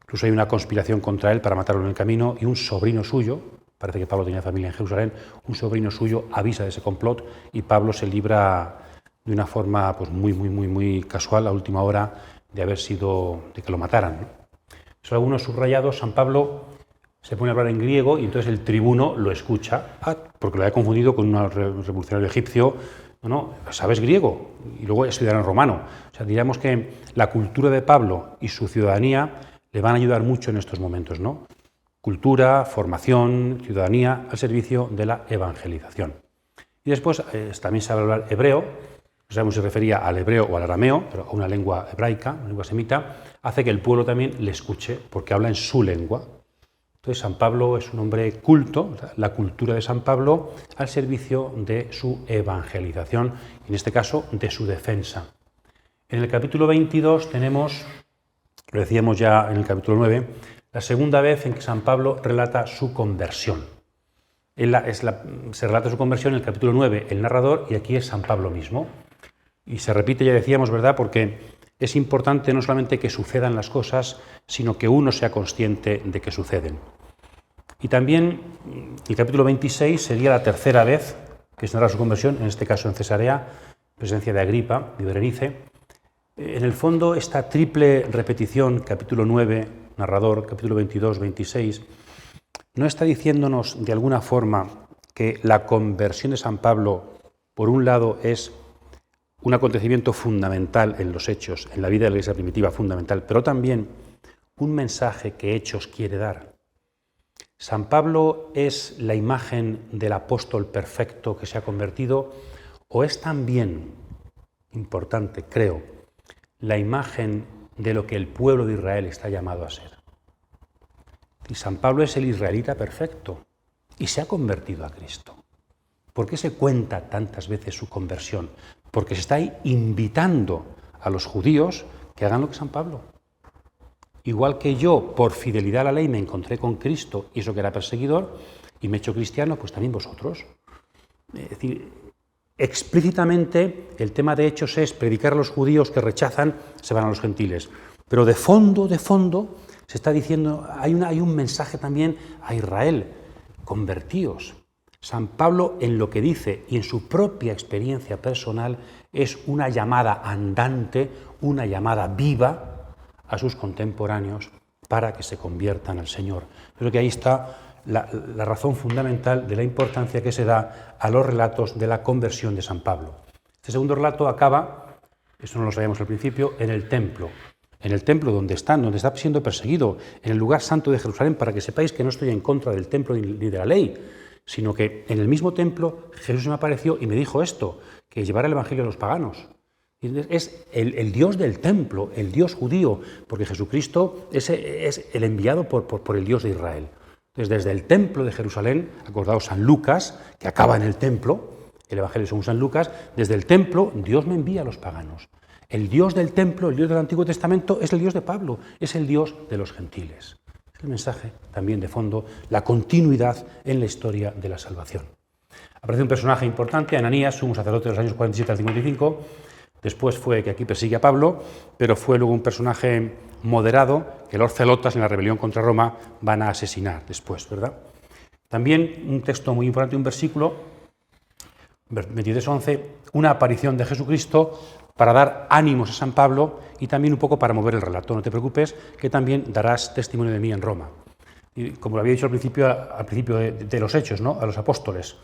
Incluso hay una conspiración contra él para matarlo en el camino y un sobrino suyo, parece que Pablo tenía familia en Jerusalén, un sobrino suyo avisa de ese complot y Pablo se libra de una forma pues, muy casual a última hora de que lo mataran, ¿no? Son algunos subrayados. San Pablo se pone a hablar en griego y entonces el tribuno lo escucha, porque lo había confundido con un revolucionario egipcio. No, sabes griego y luego es ciudadano romano. O sea, diríamos que la cultura de Pablo y su ciudadanía le van a ayudar mucho en estos momentos, ¿no? Cultura, formación, ciudadanía al servicio de la evangelización. Y después también sabe hablar hebreo, no sabemos si se refería al hebreo o al arameo, pero a una lengua hebraica, una lengua semita, hace que el pueblo también le escuche porque habla en su lengua. Entonces San Pablo es un hombre culto, la cultura de San Pablo al servicio de su evangelización, y en este caso de su defensa. En el capítulo 22 tenemos, lo decíamos ya en el capítulo 9, la segunda vez en que San Pablo relata su conversión. Se relata su conversión en el capítulo 9, el narrador, y aquí es San Pablo mismo. Y se repite, ya decíamos, ¿verdad?, porque es importante no solamente que sucedan las cosas, sino que uno sea consciente de que suceden. Y también el capítulo 26 sería la tercera vez que se narra su conversión, en este caso en Cesarea, presencia de Agripa y Berenice. En el fondo, esta triple repetición, capítulo 9, narrador, capítulo 22, 26, no está diciéndonos de alguna forma que la conversión de San Pablo, por un lado, es un acontecimiento fundamental en los hechos, en la vida de la Iglesia primitiva fundamental, pero también un mensaje que Hechos quiere dar. San Pablo es la imagen del apóstol perfecto que se ha convertido, o es también, importante, creo, la imagen de lo que el pueblo de Israel está llamado a ser. Y San Pablo es el israelita perfecto y se ha convertido a Cristo. ¿Por qué se cuenta tantas veces su conversión? Porque se está invitando a los judíos que hagan lo que San Pablo. Igual que yo, por fidelidad a la ley, me encontré con Cristo y eso que era perseguidor, y me he hecho cristiano, pues también vosotros. Es decir, explícitamente el tema de Hechos es predicar a los judíos que rechazan, se van a los gentiles. Pero de fondo, se está diciendo, hay un mensaje también a Israel, convertíos. San Pablo, en lo que dice y en su propia experiencia personal, es una llamada andante, una llamada viva a sus contemporáneos para que se conviertan al Señor. Creo que ahí está la razón fundamental de la importancia que se da a los relatos de la conversión de San Pablo. Este segundo relato acaba, eso no lo sabíamos al principio, en el templo donde está siendo perseguido, en el lugar santo de Jerusalén, para que sepáis que no estoy en contra del templo ni de la ley, sino que en el mismo templo Jesús me apareció y me dijo esto, que llevara el evangelio a los paganos. Es el Dios del templo, el Dios judío, porque Jesucristo es el enviado por el Dios de Israel. Entonces, desde el templo de Jerusalén, acordaos San Lucas, que acaba en el templo, el evangelio según San Lucas, desde el templo Dios me envía a los paganos. El Dios del templo, el Dios del Antiguo Testamento, es el Dios de Pablo, es el Dios de los gentiles. Es el mensaje también de fondo, la continuidad en la historia de la salvación. Aparece un personaje importante, Ananías, sumo sacerdote de los años 47 al 55, después fue que aquí persigue a Pablo, pero fue luego un personaje moderado que los celotas en la rebelión contra Roma van a asesinar después, ¿verdad? También un texto muy importante, un versículo, 23:11, una aparición de Jesucristo para dar ánimos a San Pablo y también un poco para mover el relato. No te preocupes, que también darás testimonio de mí en Roma. Y como lo había dicho al principio de los Hechos, ¿no?, a los apóstoles,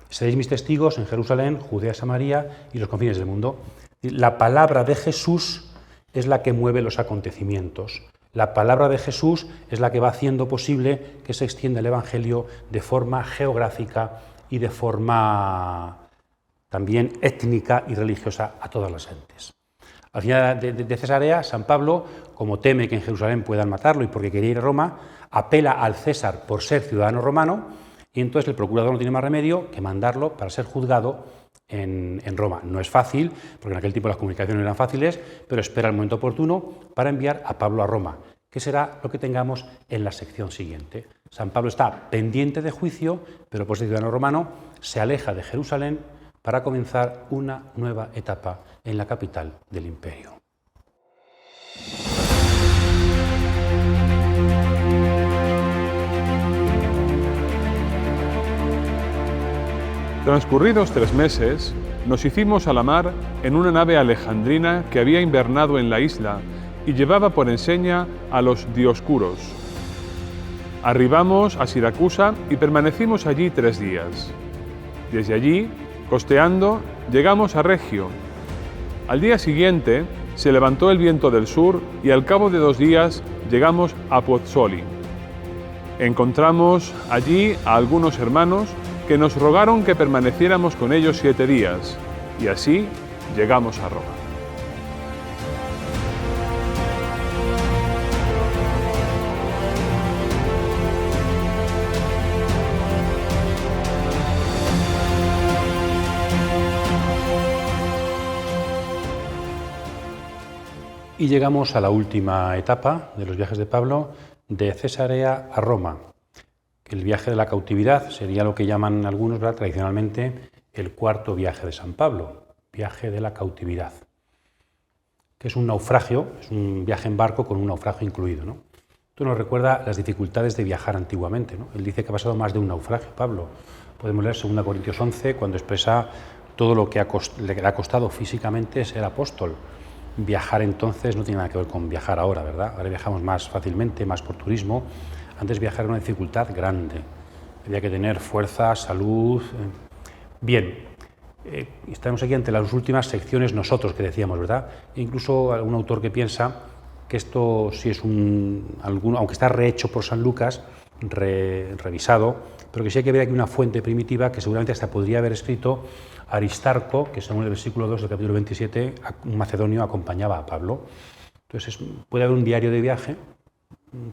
seréis mis testigos en Jerusalén, Judea, Samaria y los confines del mundo. La palabra de Jesús es la que mueve los acontecimientos. La palabra de Jesús es la que va haciendo posible que se extienda el Evangelio de forma geográfica y de forma también étnica y religiosa a todas las gentes. Al final de Cesarea, San Pablo, como teme que en Jerusalén puedan matarlo y porque quería ir a Roma, apela al César por ser ciudadano romano y entonces el procurador no tiene más remedio que mandarlo para ser juzgado en Roma. No es fácil, porque en aquel tiempo las comunicaciones no eran fáciles, pero espera el momento oportuno para enviar a Pablo a Roma, que será lo que tengamos en la sección siguiente. San Pablo está pendiente de juicio, pero por ser ciudadano romano se aleja de Jerusalén para comenzar una nueva etapa en la capital del imperio. Transcurridos 3 meses, nos hicimos a la mar en una nave alejandrina que había invernado en la isla y llevaba por enseña a los Dioscuros. Arribamos a Siracusa y permanecimos allí 3 días. Desde allí, costeando, llegamos a Regio. Al día siguiente, se levantó el viento del sur y al cabo de 2 días llegamos a Puzzoli. Encontramos allí a algunos hermanos que nos rogaron que permaneciéramos con ellos 7 días, y así llegamos a Roma. Y llegamos a la última etapa de los viajes de Pablo, de Cesarea a Roma. El viaje de la cautividad sería lo que llaman algunos, ¿verdad?, tradicionalmente el cuarto viaje de San Pablo, viaje de la cautividad, que es un naufragio, es un viaje en barco con un naufragio incluido, ¿no? Esto nos recuerda las dificultades de viajar antiguamente, ¿no? Él dice que ha pasado más de un naufragio, Pablo. Podemos leer 2 Corintios 11 cuando expresa todo lo que le ha costado físicamente ser apóstol. Viajar entonces no tiene nada que ver con viajar ahora, ¿verdad? Ahora viajamos más fácilmente, más por turismo. Antes viajar era una dificultad grande. Había que tener fuerza, salud. Bien, estamos aquí ante las últimas secciones nosotros que decíamos, ¿verdad? E incluso algún autor que piensa que esto sí es aunque está rehecho por San Lucas, revisado, pero que sí hay que ver aquí una fuente primitiva que seguramente hasta podría haber escrito Aristarco, que según el versículo 2 del capítulo 27, un macedonio acompañaba a Pablo. Entonces puede haber un diario de viaje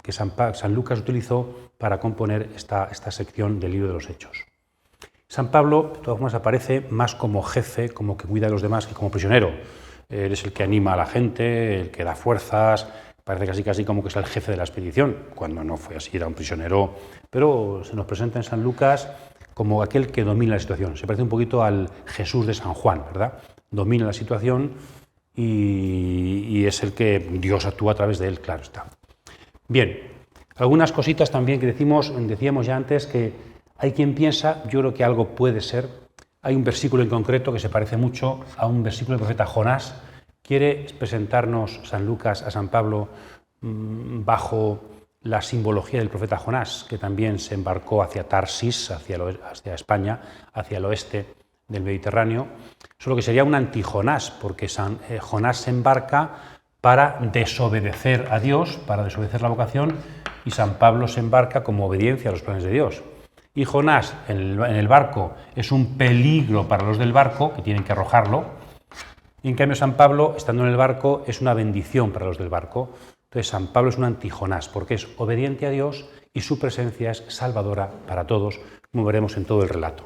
que San Lucas utilizó para componer esta sección del libro de los Hechos. San Pablo, de todas formas, aparece más como jefe, como que cuida a los demás, que como prisionero. Él es el que anima a la gente, el que da fuerzas, parece casi como que es el jefe de la expedición, cuando no fue así, era un prisionero, pero se nos presenta en San Lucas como aquel que domina la situación. Se parece un poquito al Jesús de San Juan, ¿verdad? Domina la situación y es el que Dios actúa a través de él, claro está. Bien, algunas cositas también que decíamos ya antes, que hay quien piensa, yo creo que algo puede ser, hay un versículo en concreto que se parece mucho a un versículo del profeta Jonás. Quiere presentarnos San Lucas a San Pablo bajo la simbología del profeta Jonás, que también se embarcó hacia Tarsis, hacia España, hacia el oeste del Mediterráneo, solo que sería un anti-Jonás, porque Jonás se embarca para desobedecer a Dios, para desobedecer la vocación, y San Pablo se embarca como obediencia a los planes de Dios. Y Jonás en el barco es un peligro para los del barco, que tienen que arrojarlo, y en cambio San Pablo, estando en el barco, es una bendición para los del barco. Entonces San Pablo es un anti-Jonás, porque es obediente a Dios y su presencia es salvadora para todos, como veremos en todo el relato.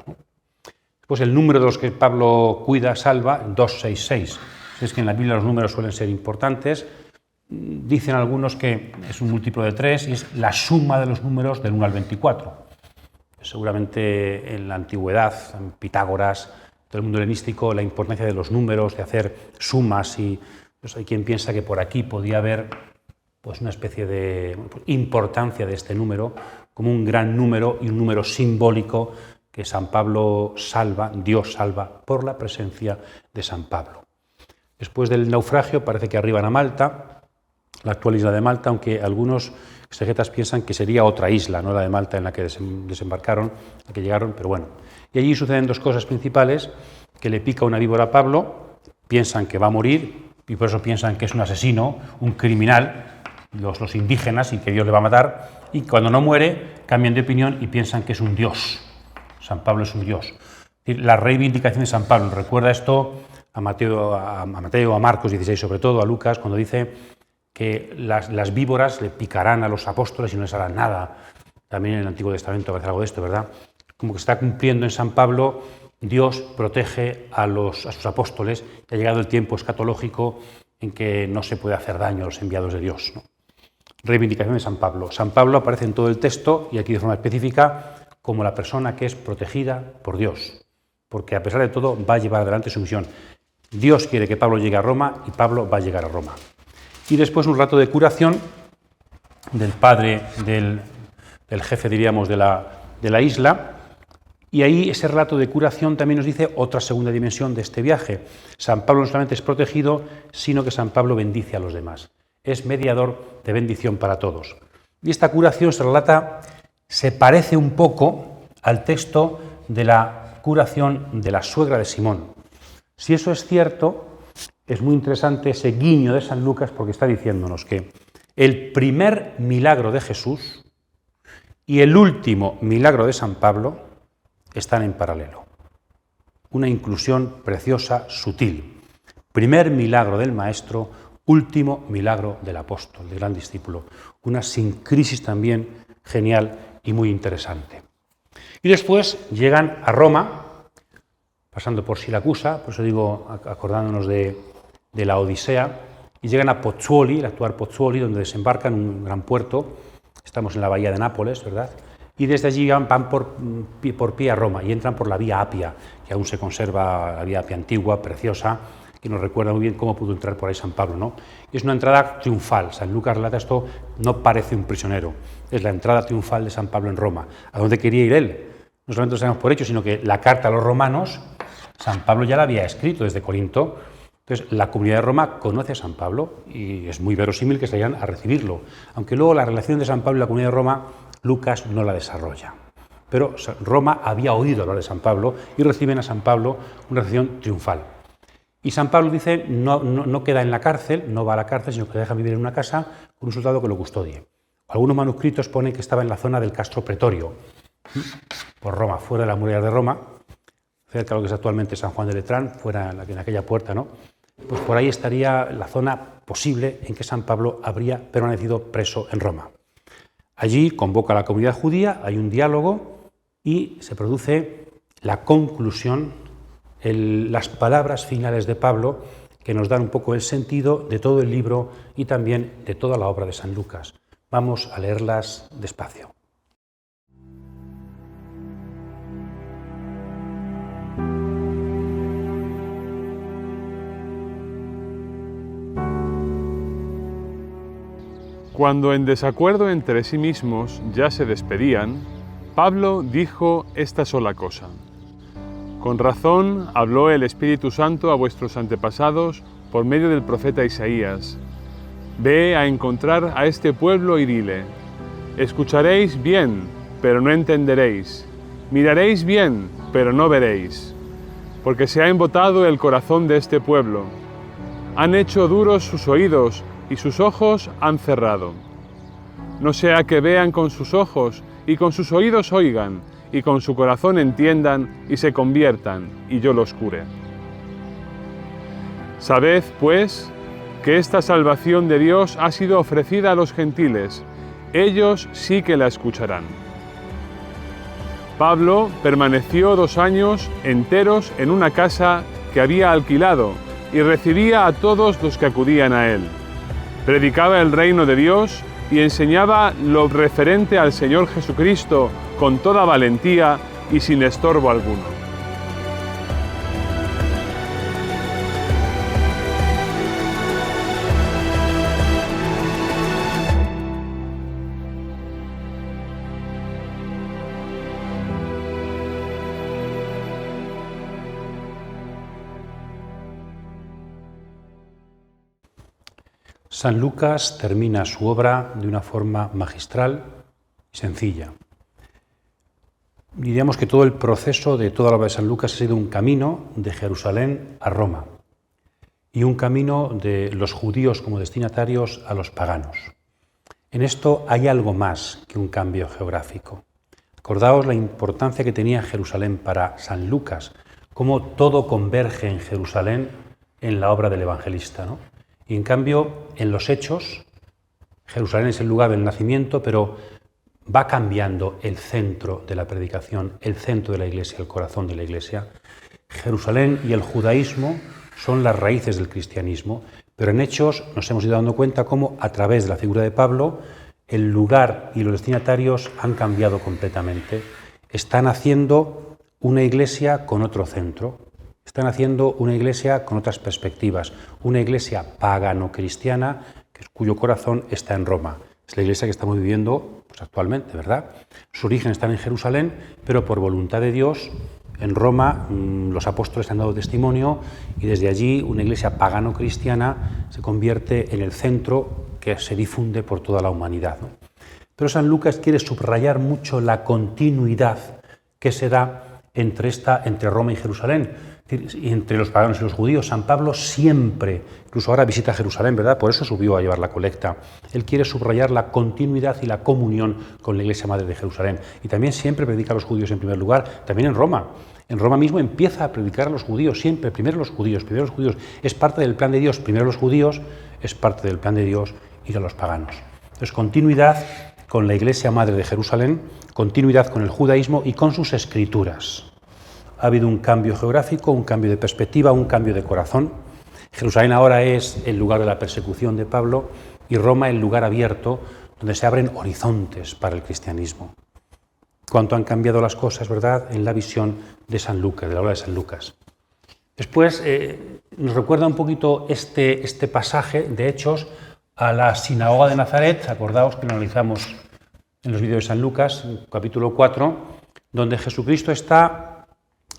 Después el número de los que Pablo cuida, salva, 266. Es que en la Biblia los números suelen ser importantes. Dicen algunos que es un múltiplo de 3 y es la suma de los números del 1 al 24. Seguramente en la antigüedad, en Pitágoras, todo el mundo helenístico, la importancia de los números, de hacer sumas, y pues hay quien piensa que por aquí podía haber pues una especie de importancia de este número como un gran número y un número simbólico que San Pablo salva, Dios salva por la presencia de San Pablo. Después del naufragio parece que arriban a Malta, la actual isla de Malta, aunque algunos exegetas piensan que sería otra isla, no la de Malta en la que desembarcaron, la que llegaron, pero bueno. Y allí suceden 2 cosas principales, que le pica una víbora a Pablo, piensan que va a morir y por eso piensan que es un asesino, un criminal, los indígenas, y que Dios le va a matar, y cuando no muere cambian de opinión y piensan que es un dios. San Pablo es un dios. Es decir, la reivindicación de San Pablo recuerda esto a Mateo, a Marcos 16 sobre todo, a Lucas, cuando dice que las víboras le picarán a los apóstoles y no les harán nada. También en el Antiguo Testamento aparece algo de esto, ¿verdad? Como que está cumpliendo en San Pablo, Dios protege a sus apóstoles y ha llegado el tiempo escatológico en que no se puede hacer daño a los enviados de Dios, ¿no? Reivindicación de San Pablo. San Pablo aparece en todo el texto y aquí de forma específica como la persona que es protegida por Dios, porque a pesar de todo va a llevar adelante su misión. Dios quiere que Pablo llegue a Roma y Pablo va a llegar a Roma. Y después un rato de curación del padre, del jefe, diríamos, de la isla, y ahí ese relato de curación también nos dice otra segunda dimensión de este viaje. San Pablo no solamente es protegido, sino que San Pablo bendice a los demás. Es mediador de bendición para todos. Y esta curación se parece un poco al texto de la curación de la suegra de Simón. Si eso es cierto, es muy interesante ese guiño de San Lucas porque está diciéndonos que el primer milagro de Jesús y el último milagro de San Pablo están en paralelo. Una inclusión preciosa, sutil. Primer milagro del Maestro, último milagro del apóstol, del gran discípulo. Una sincresis también genial y muy interesante. Y después llegan a Roma, pasando por Siracusa, por eso digo, acordándonos de la Odisea, y llegan a Pozzuoli, el actual Pozzuoli, donde desembarcan en un gran puerto. Estamos en la bahía de Nápoles, ¿verdad? Y desde allí van por pie a Roma y entran por la Vía Apia, que aún se conserva, la Vía Apia antigua, preciosa, que nos recuerda muy bien cómo pudo entrar por ahí San Pablo, ¿no? Y es una entrada triunfal. San Lucas relata esto, no parece un prisionero, es la entrada triunfal de San Pablo en Roma. ¿A dónde quería ir él? No solamente lo sabemos por hecho, sino que la carta a los romanos, San Pablo ya la había escrito desde Corinto. Entonces, la comunidad de Roma conoce a San Pablo y es muy verosímil que se vayan a recibirlo. Aunque luego la relación de San Pablo y la comunidad de Roma, Lucas no la desarrolla. Pero Roma había oído hablar de San Pablo y reciben a San Pablo una recepción triunfal. Y San Pablo dice, no queda en la cárcel, no va a la cárcel, sino que le deja vivir en una casa con un soldado que lo custodie. Algunos manuscritos ponen que estaba en la zona del Castro Pretorio, por Roma, fuera de las murallas de Roma, cerca de lo que es actualmente San Juan de Letrán, fuera en aquella puerta, ¿no? Pues por ahí estaría la zona posible en que San Pablo habría permanecido preso en Roma. Allí convoca a la comunidad judía, hay un diálogo y se produce la conclusión, las palabras finales de Pablo que nos dan un poco el sentido de todo el libro y también de toda la obra de San Lucas. Vamos a leerlas despacio. Cuando en desacuerdo entre sí mismos ya se despedían, Pablo dijo esta sola cosa: con razón habló el Espíritu Santo a vuestros antepasados por medio del profeta Isaías. Ve a encontrar a este pueblo y dile: escucharéis bien, pero no entenderéis; miraréis bien, pero no veréis. Porque se ha embotado el corazón de este pueblo. Han hecho duros sus oídos y sus ojos han cerrado. No sea que vean con sus ojos y con sus oídos oigan, y con su corazón entiendan y se conviertan, y yo los cure. Sabed, pues, que esta salvación de Dios ha sido ofrecida a los gentiles. Ellos sí que la escucharán. Pablo permaneció 2 años enteros en una casa que había alquilado y recibía a todos los que acudían a él. Predicaba el reino de Dios y enseñaba lo referente al Señor Jesucristo con toda valentía y sin estorbo alguno. San Lucas termina su obra de una forma magistral y sencilla. Diríamos que todo el proceso de toda la obra de San Lucas ha sido un camino de Jerusalén a Roma y un camino de los judíos como destinatarios a los paganos. En esto hay algo más que un cambio geográfico. Acordaos la importancia que tenía Jerusalén para San Lucas cómo todo converge en Jerusalén en la obra del evangelista, ¿no? Y en cambio, en los Hechos, Jerusalén es el lugar del nacimiento, pero va cambiando el centro de la predicación, el centro de la Iglesia, el corazón de la Iglesia. Jerusalén y el judaísmo son las raíces del cristianismo, pero en Hechos nos hemos ido dando cuenta cómo, a través de la figura de Pablo, el lugar y los destinatarios han cambiado completamente. Están haciendo una Iglesia con otro centro, están haciendo una Iglesia con otras perspectivas, una Iglesia pagano-cristiana cuyo corazón está en Roma. Es la Iglesia que estamos viviendo pues, actualmente, ¿verdad? Su origen está en Jerusalén, pero por voluntad de Dios, en Roma los apóstoles han dado testimonio y desde allí una Iglesia pagano-cristiana se convierte en el centro que se difunde por toda la humanidad, ¿no? Pero San Lucas quiere subrayar mucho la continuidad que se da entre Roma y Jerusalén, entre los paganos y los judíos. San Pablo siempre, incluso ahora visita Jerusalén, ¿verdad? Por eso subió a llevar la colecta. Él quiere subrayar la continuidad y la comunión con la Iglesia Madre de Jerusalén. Y también siempre predica a los judíos en primer lugar, también en Roma. En Roma mismo empieza a predicar a los judíos, siempre, primero los judíos. Es parte del plan de Dios, primero los judíos, es parte del plan de Dios ir a los paganos. Entonces, continuidad con la Iglesia Madre de Jerusalén, continuidad con el judaísmo y con sus escrituras. Ha habido un cambio geográfico, un cambio de perspectiva, un cambio de corazón. Jerusalén ahora es el lugar de la persecución de Pablo y Roma el lugar abierto donde se abren horizontes para el cristianismo. Cuánto han cambiado las cosas, ¿verdad?, en la visión de San Lucas, de la obra de San Lucas. Después nos recuerda un poquito este pasaje de Hechos a la sinagoga de Nazaret. Acordaos que lo analizamos en los vídeos de San Lucas, capítulo 4, donde Jesucristo está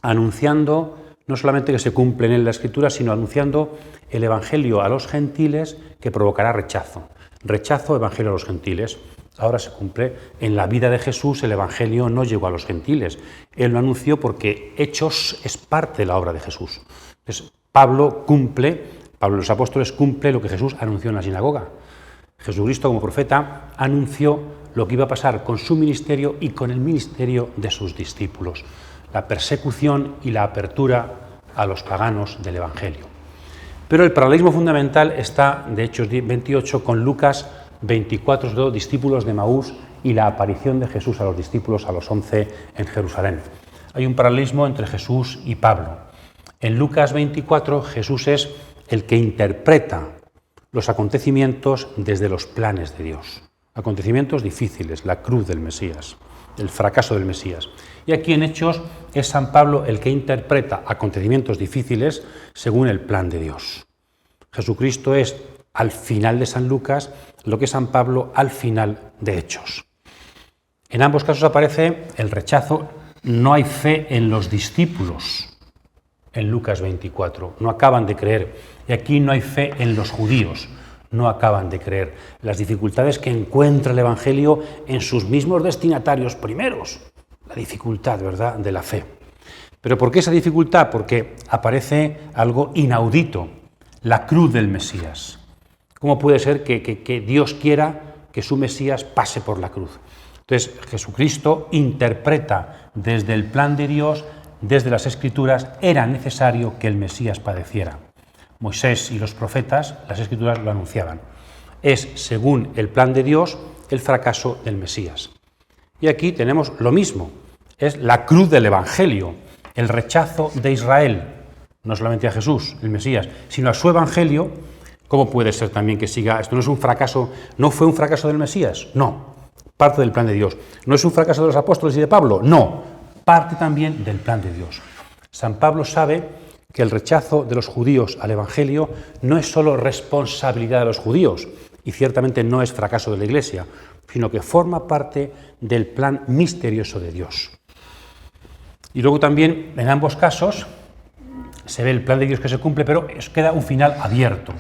anunciando no solamente que se cumple en él la Escritura, sino anunciando el Evangelio a los gentiles que provocará rechazo. Rechazo, Evangelio a los gentiles. Ahora se cumple. En la vida de Jesús el Evangelio no llegó a los gentiles. Él lo anunció porque Hechos es parte de la obra de Jesús. Entonces, Pablo y los apóstoles cumple lo que Jesús anunció en la sinagoga. Jesucristo como profeta anunció lo que iba a pasar con su ministerio y con el ministerio de sus discípulos. La persecución y la apertura a los paganos del Evangelio. Pero el paralelismo fundamental está, de Hechos 28, con Lucas 24, los discípulos de Maús y la aparición de Jesús a los discípulos, a los 11 en Jerusalén. Hay un paralelismo entre Jesús y Pablo. En Lucas 24, Jesús es el que interpreta los acontecimientos desde los planes de Dios. Acontecimientos difíciles, la cruz del Mesías, el fracaso del Mesías. Y aquí en Hechos es San Pablo el que interpreta acontecimientos difíciles según el plan de Dios. Jesucristo es, al final de San Lucas, lo que es San Pablo al final de Hechos. En ambos casos aparece el rechazo. No hay fe en los discípulos en Lucas 24. No acaban de creer. Y aquí no hay fe en los judíos. No acaban de creer. Las dificultades que encuentra el Evangelio en sus mismos destinatarios primeros. La dificultad, ¿verdad?, de la fe. ¿Pero por qué esa dificultad? Porque aparece algo inaudito, la cruz del Mesías. ¿Cómo puede ser que Dios quiera que su Mesías pase por la cruz? Entonces, Jesucristo interpreta desde el plan de Dios, desde las Escrituras, era necesario que el Mesías padeciera. Moisés y los profetas, las Escrituras lo anunciaban. Es, según el plan de Dios, el fracaso del Mesías. Y aquí tenemos lo mismo, es la cruz del Evangelio, el rechazo de Israel, no solamente a Jesús, el Mesías, sino a su Evangelio. ¿Cómo puede ser también que siga? Esto no es un fracaso, no fue un fracaso del Mesías, no, parte del plan de Dios. ¿No es un fracaso de los apóstoles y de Pablo? No, parte también del plan de Dios. San Pablo sabe que el rechazo de los judíos al Evangelio no es solo responsabilidad de los judíos, y ciertamente no es fracaso de la Iglesia, sino que forma parte del plan misterioso de Dios. Y luego también, en ambos casos, se ve el plan de Dios que se cumple, pero queda un final abierto.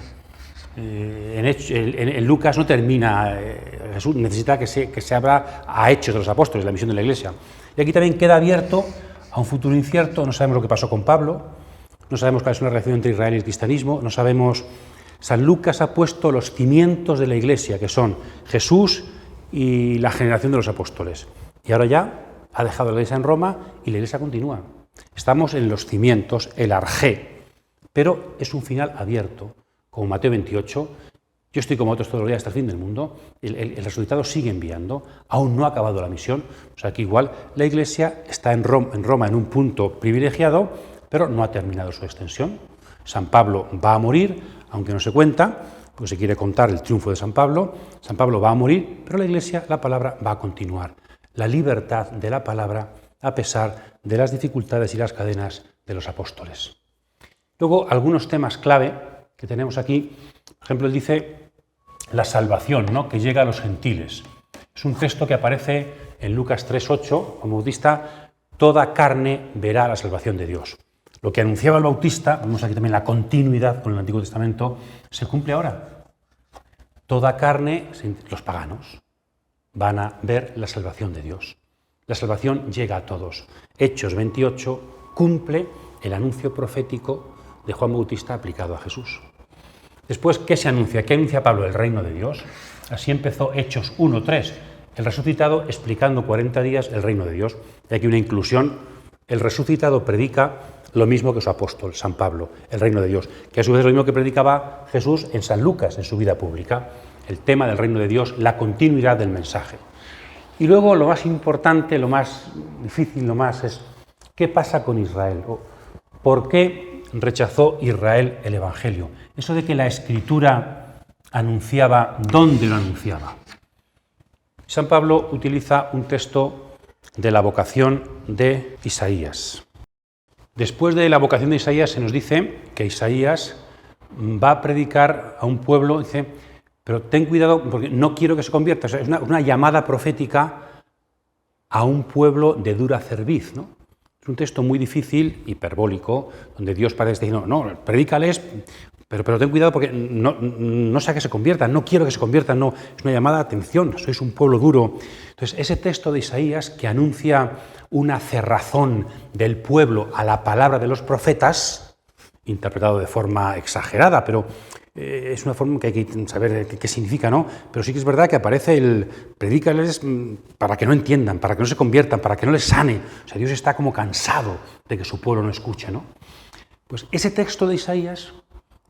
En Lucas no termina, Jesús necesita que se abra a Hechos de los Apóstoles, la misión de la Iglesia. Y aquí también queda abierto a un futuro incierto. No sabemos lo que pasó con Pablo, no sabemos cuál es la relación entre Israel y el cristianismo, no sabemos. San Lucas ha puesto los cimientos de la Iglesia, que son Jesús y la generación de los apóstoles. Y ahora ya ha dejado la Iglesia en Roma y la Iglesia continúa. Estamos en los cimientos, el arjé, pero es un final abierto, como Mateo 28. Yo estoy como otros todos los días hasta el fin del mundo, el resucitado sigue enviando, aún no ha acabado la misión, o sea que igual la Iglesia está en Roma en un punto privilegiado, pero no ha terminado su extensión. San Pablo va a morir, aunque no se cuenta, porque se quiere contar el triunfo de San Pablo va a morir, pero la Iglesia, la palabra va a continuar. La libertad de la palabra a pesar de las dificultades y las cadenas de los apóstoles. Luego, algunos temas clave que tenemos aquí, por ejemplo, él dice la salvación, ¿no?, que llega a los gentiles. Es un texto que aparece en Lucas 3:8, como bautista, toda carne verá la salvación de Dios. Lo que anunciaba el Bautista, vemos aquí también la continuidad con el Antiguo Testamento, se cumple ahora. Toda carne, los paganos, van a ver la salvación de Dios. La salvación llega a todos. Hechos 28 cumple el anuncio profético de Juan Bautista aplicado a Jesús. Después, ¿qué se anuncia? ¿Qué anuncia Pablo? El reino de Dios. Así empezó Hechos 1:3, el resucitado explicando 40 días el reino de Dios. Y aquí una inclusión, el resucitado predica lo mismo que su apóstol, San Pablo, el reino de Dios, que a su vez es lo mismo que predicaba Jesús en San Lucas, en su vida pública, el tema del reino de Dios, la continuidad del mensaje. Y luego lo más importante, lo más difícil, lo más es, ¿qué pasa con Israel? ¿Por qué rechazó Israel el Evangelio? Eso de que la Escritura anunciaba, ¿dónde lo anunciaba? San Pablo utiliza un texto de la vocación de Isaías. Después de la vocación de Isaías se nos dice que Isaías va a predicar a un pueblo, dice, pero ten cuidado porque no quiero que se convierta. O sea, es una llamada profética a un pueblo de dura cerviz, ¿no? Es un texto muy difícil, hiperbólico, donde Dios parece decir, no, predícales, pero ten cuidado porque no sea que se conviertan, no quiero que se conviertan, no, es una llamada de atención, sois un pueblo duro. Entonces, ese texto de Isaías que anuncia una cerrazón del pueblo a la palabra de los profetas, interpretado de forma exagerada, pero es una forma que hay que saber qué significa, ¿no? Pero sí que es verdad que aparece el predícales para que no entiendan, para que no se conviertan, para que no les sane. O sea, Dios está como cansado de que su pueblo no escuche, ¿no? Pues ese texto de Isaías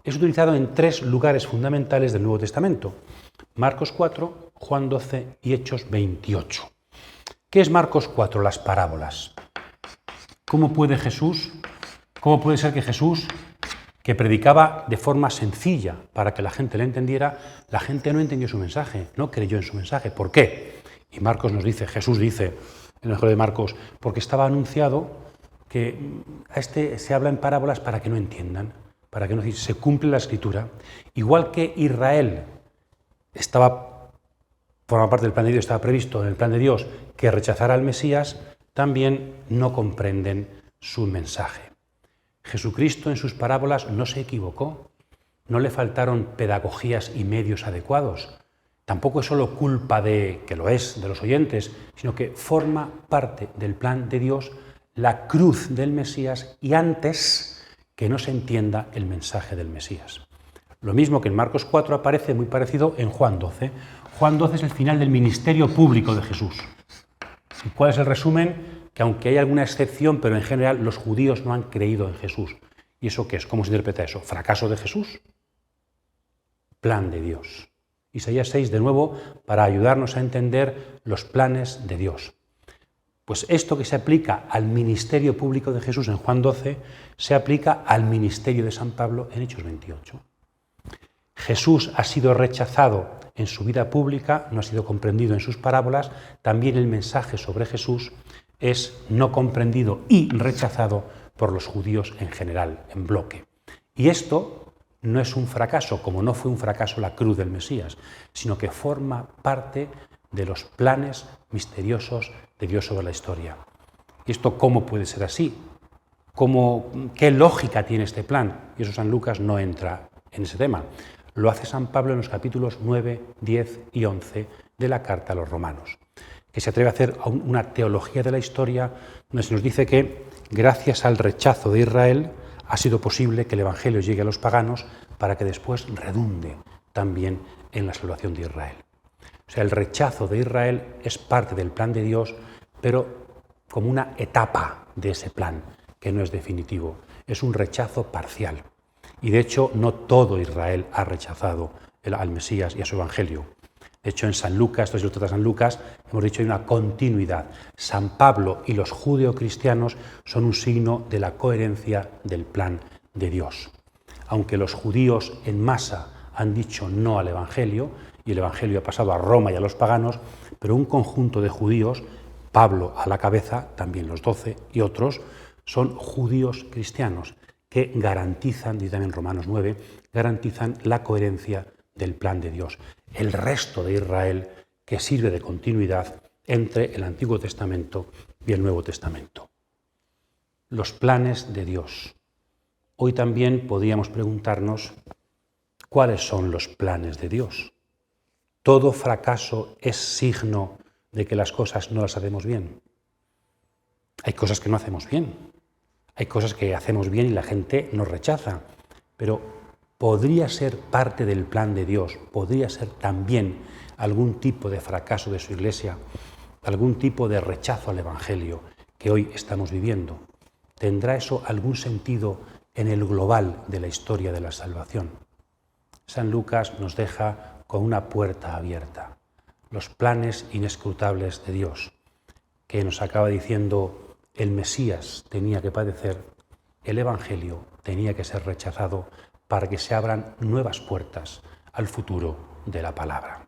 es utilizado en 3 lugares fundamentales del Nuevo Testamento: Marcos 4, Juan 12 y Hechos 28. ¿Qué es Marcos 4? Las parábolas. ¿Cómo puede ser que Jesús, que predicaba de forma sencilla para que la gente le entendiera, la gente no entendió su mensaje, no creyó en su mensaje? ¿Por qué? Y Marcos nos dice, Jesús dice, en el Evangelio de Marcos, porque estaba anunciado que a este se habla en parábolas para que no entiendan, para que no se cumple la Escritura. Igual que Israel forma parte del plan de Dios, estaba previsto en el plan de Dios que rechazara al Mesías, también no comprenden su mensaje. Jesucristo en sus parábolas no se equivocó, no le faltaron pedagogías y medios adecuados. Tampoco es solo culpa de los oyentes, sino que forma parte del plan de Dios la cruz del Mesías y antes que no se entienda el mensaje del Mesías. Lo mismo que en Marcos 4 aparece muy parecido en Juan 12. Juan 12 es el final del ministerio público de Jesús. ¿Y cuál es el resumen? Que aunque hay alguna excepción, pero en general los judíos no han creído en Jesús. ¿Y eso qué es? ¿Cómo se interpreta eso? ¿Fracaso de Jesús? Plan de Dios. Isaías 6, de nuevo, para ayudarnos a entender los planes de Dios. Pues esto que se aplica al ministerio público de Jesús en Juan 12, se aplica al ministerio de San Pablo en Hechos 28. Jesús ha sido rechazado en su vida pública, no ha sido comprendido en sus parábolas, también el mensaje sobre Jesús es no comprendido y rechazado por los judíos en general, en bloque. Y esto no es un fracaso, como no fue un fracaso la cruz del Mesías, sino que forma parte de los planes misteriosos de Dios sobre la historia. ¿Y esto cómo puede ser así? ¿Qué lógica tiene este plan? Y eso San Lucas no entra en ese tema. Lo hace San Pablo en los capítulos 9, 10 y 11 de la carta a los romanos, que se atreve a hacer una teología de la historia donde se nos dice que gracias al rechazo de Israel ha sido posible que el Evangelio llegue a los paganos para que después redunde también en la salvación de Israel. O sea, el rechazo de Israel es parte del plan de Dios, pero como una etapa de ese plan, que no es definitivo, es un rechazo parcial. Y de hecho no todo Israel ha rechazado al Mesías y a su Evangelio. De hecho en San Lucas, esto es lo que trata San Lucas, hemos dicho hay una continuidad. San Pablo y los judeocristianos son un signo de la coherencia del plan de Dios. Aunque los judíos en masa han dicho no al Evangelio, y el Evangelio ha pasado a Roma y a los paganos, pero un conjunto de judíos, Pablo a la cabeza, también los 12 y otros, son judíos cristianos que garantizan, dice también Romanos 9, garantizan la coherencia del plan de Dios. El resto de Israel que sirve de continuidad entre el Antiguo Testamento y el Nuevo Testamento. Los planes de Dios. Hoy también podríamos preguntarnos cuáles son los planes de Dios. ¿Todo fracaso es signo de que las cosas no las hacemos bien? Hay cosas que no hacemos bien, hay cosas que hacemos bien y la gente nos rechaza, pero podría ser parte del plan de Dios, podría ser también algún tipo de fracaso de su Iglesia, algún tipo de rechazo al Evangelio que hoy estamos viviendo. ¿Tendrá eso algún sentido en el global de la historia de la salvación? San Lucas nos deja con una puerta abierta, los planes inescrutables de Dios, que nos acaba diciendo el Mesías tenía que padecer, el Evangelio tenía que ser rechazado para que se abran nuevas puertas al futuro de la palabra.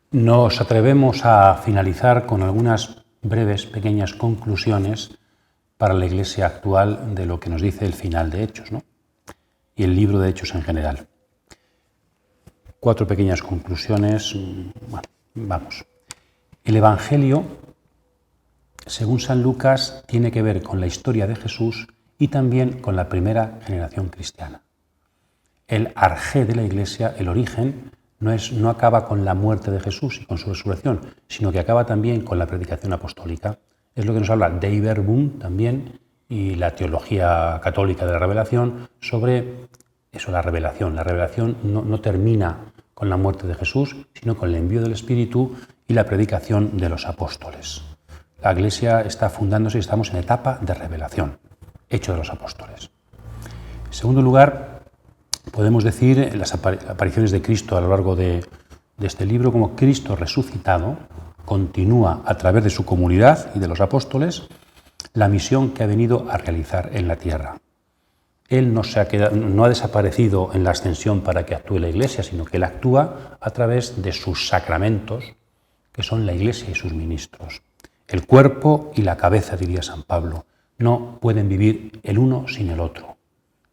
Nos atrevemos a finalizar con algunas breves, pequeñas conclusiones para la Iglesia actual de lo que nos dice el final de Hechos, ¿no? Y el libro de Hechos en general. 4 pequeñas conclusiones. Bueno, vamos. El Evangelio, según San Lucas, tiene que ver con la historia de Jesús y también con la primera generación cristiana. El arjé de la Iglesia, el origen, no acaba con la muerte de Jesús y con su resurrección, sino que acaba también con la predicación apostólica. Es lo que nos habla Dei Verbum también y la teología católica de la revelación sobre eso, la revelación. La revelación no termina con la muerte de Jesús, sino con el envío del Espíritu y la predicación de los apóstoles. La Iglesia está fundándose y estamos en etapa de revelación, hecho de los apóstoles. En segundo lugar, podemos decir las apariciones de Cristo a lo largo de este libro, como Cristo resucitado continúa a través de su comunidad y de los apóstoles la misión que ha venido a realizar en la tierra. Él no ha desaparecido en la ascensión para que actúe la Iglesia, sino que Él actúa a través de sus sacramentos, que son la Iglesia y sus ministros. El cuerpo y la cabeza, diría San Pablo, no pueden vivir el uno sin el otro.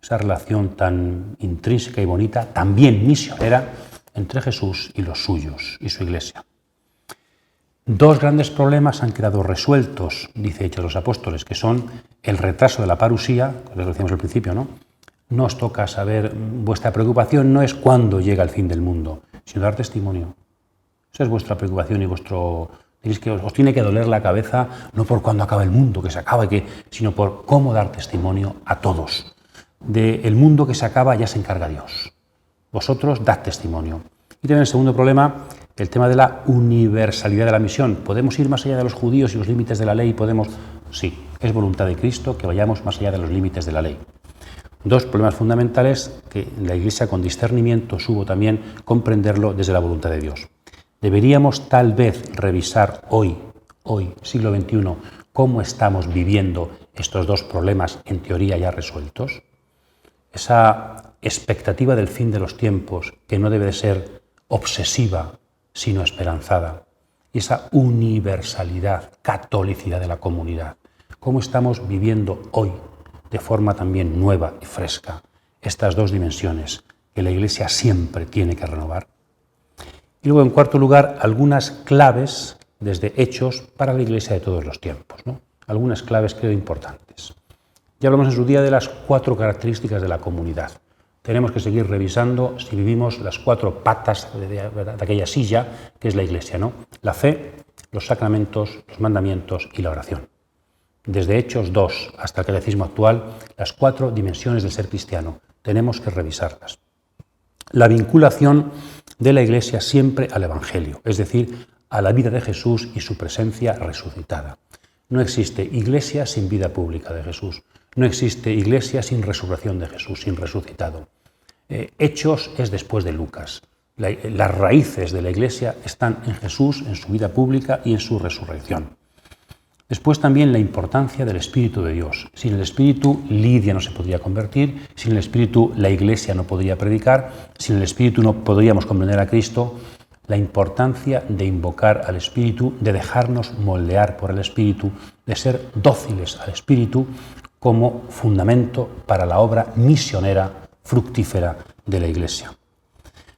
Esa relación tan intrínseca y bonita, también misionera, entre Jesús y los suyos y su Iglesia. 2 grandes problemas han quedado resueltos, dice Hechos de los Apóstoles, que son el retraso de la parusía, que lo decíamos al principio, ¿no? No os toca saber, vuestra preocupación no es cuándo llega el fin del mundo, sino dar testimonio. Esa es vuestra preocupación y vuestro... Diréis que os tiene que doler la cabeza, no por cuándo acaba el mundo, que se acaba, sino por cómo dar testimonio a todos. Del mundo que se acaba ya se encarga Dios. Vosotros dad testimonio. Y también el segundo problema, el tema de la universalidad de la misión. ¿Podemos ir más allá de los judíos y los límites de la ley? Sí, es voluntad de Cristo que vayamos más allá de los límites de la ley. 2 problemas fundamentales que la Iglesia con discernimiento supo también comprenderlo desde la voluntad de Dios. Deberíamos tal vez revisar hoy, siglo XXI, cómo estamos viviendo estos 2 problemas en teoría ya resueltos. expectativa del fin de los tiempos, que no debe de ser obsesiva, sino esperanzada. Y esa universalidad, catolicidad de la comunidad. Cómo estamos viviendo hoy, de forma también nueva y fresca, estas dos dimensiones que la Iglesia siempre tiene que renovar. Y luego, en cuarto lugar, algunas claves desde Hechos para la Iglesia de todos los tiempos, ¿no? Algunas claves creo importantes. Ya hablamos en su día de las 4 características de la comunidad. Tenemos que seguir revisando si vivimos las 4 patas de aquella silla que es la Iglesia, ¿no? La fe, los sacramentos, los mandamientos y la oración. Desde Hechos 2 hasta el catecismo actual, las 4 dimensiones del ser cristiano. Tenemos que revisarlas. La vinculación de la Iglesia siempre al Evangelio, es decir, a la vida de Jesús y su presencia resucitada. No existe Iglesia sin vida pública de Jesús. No existe Iglesia sin resurrección de Jesús, sin resucitado. Hechos es después de Lucas. Las raíces de la Iglesia están en Jesús, en su vida pública y en su resurrección. Después también la importancia del Espíritu de Dios. Sin el Espíritu, Lidia no se podría convertir, sin el Espíritu, la Iglesia no podría predicar, sin el Espíritu no podríamos comprender a Cristo. La importancia de invocar al Espíritu, de dejarnos moldear por el Espíritu, de ser dóciles al Espíritu como fundamento para la obra misionera, fructífera de la Iglesia.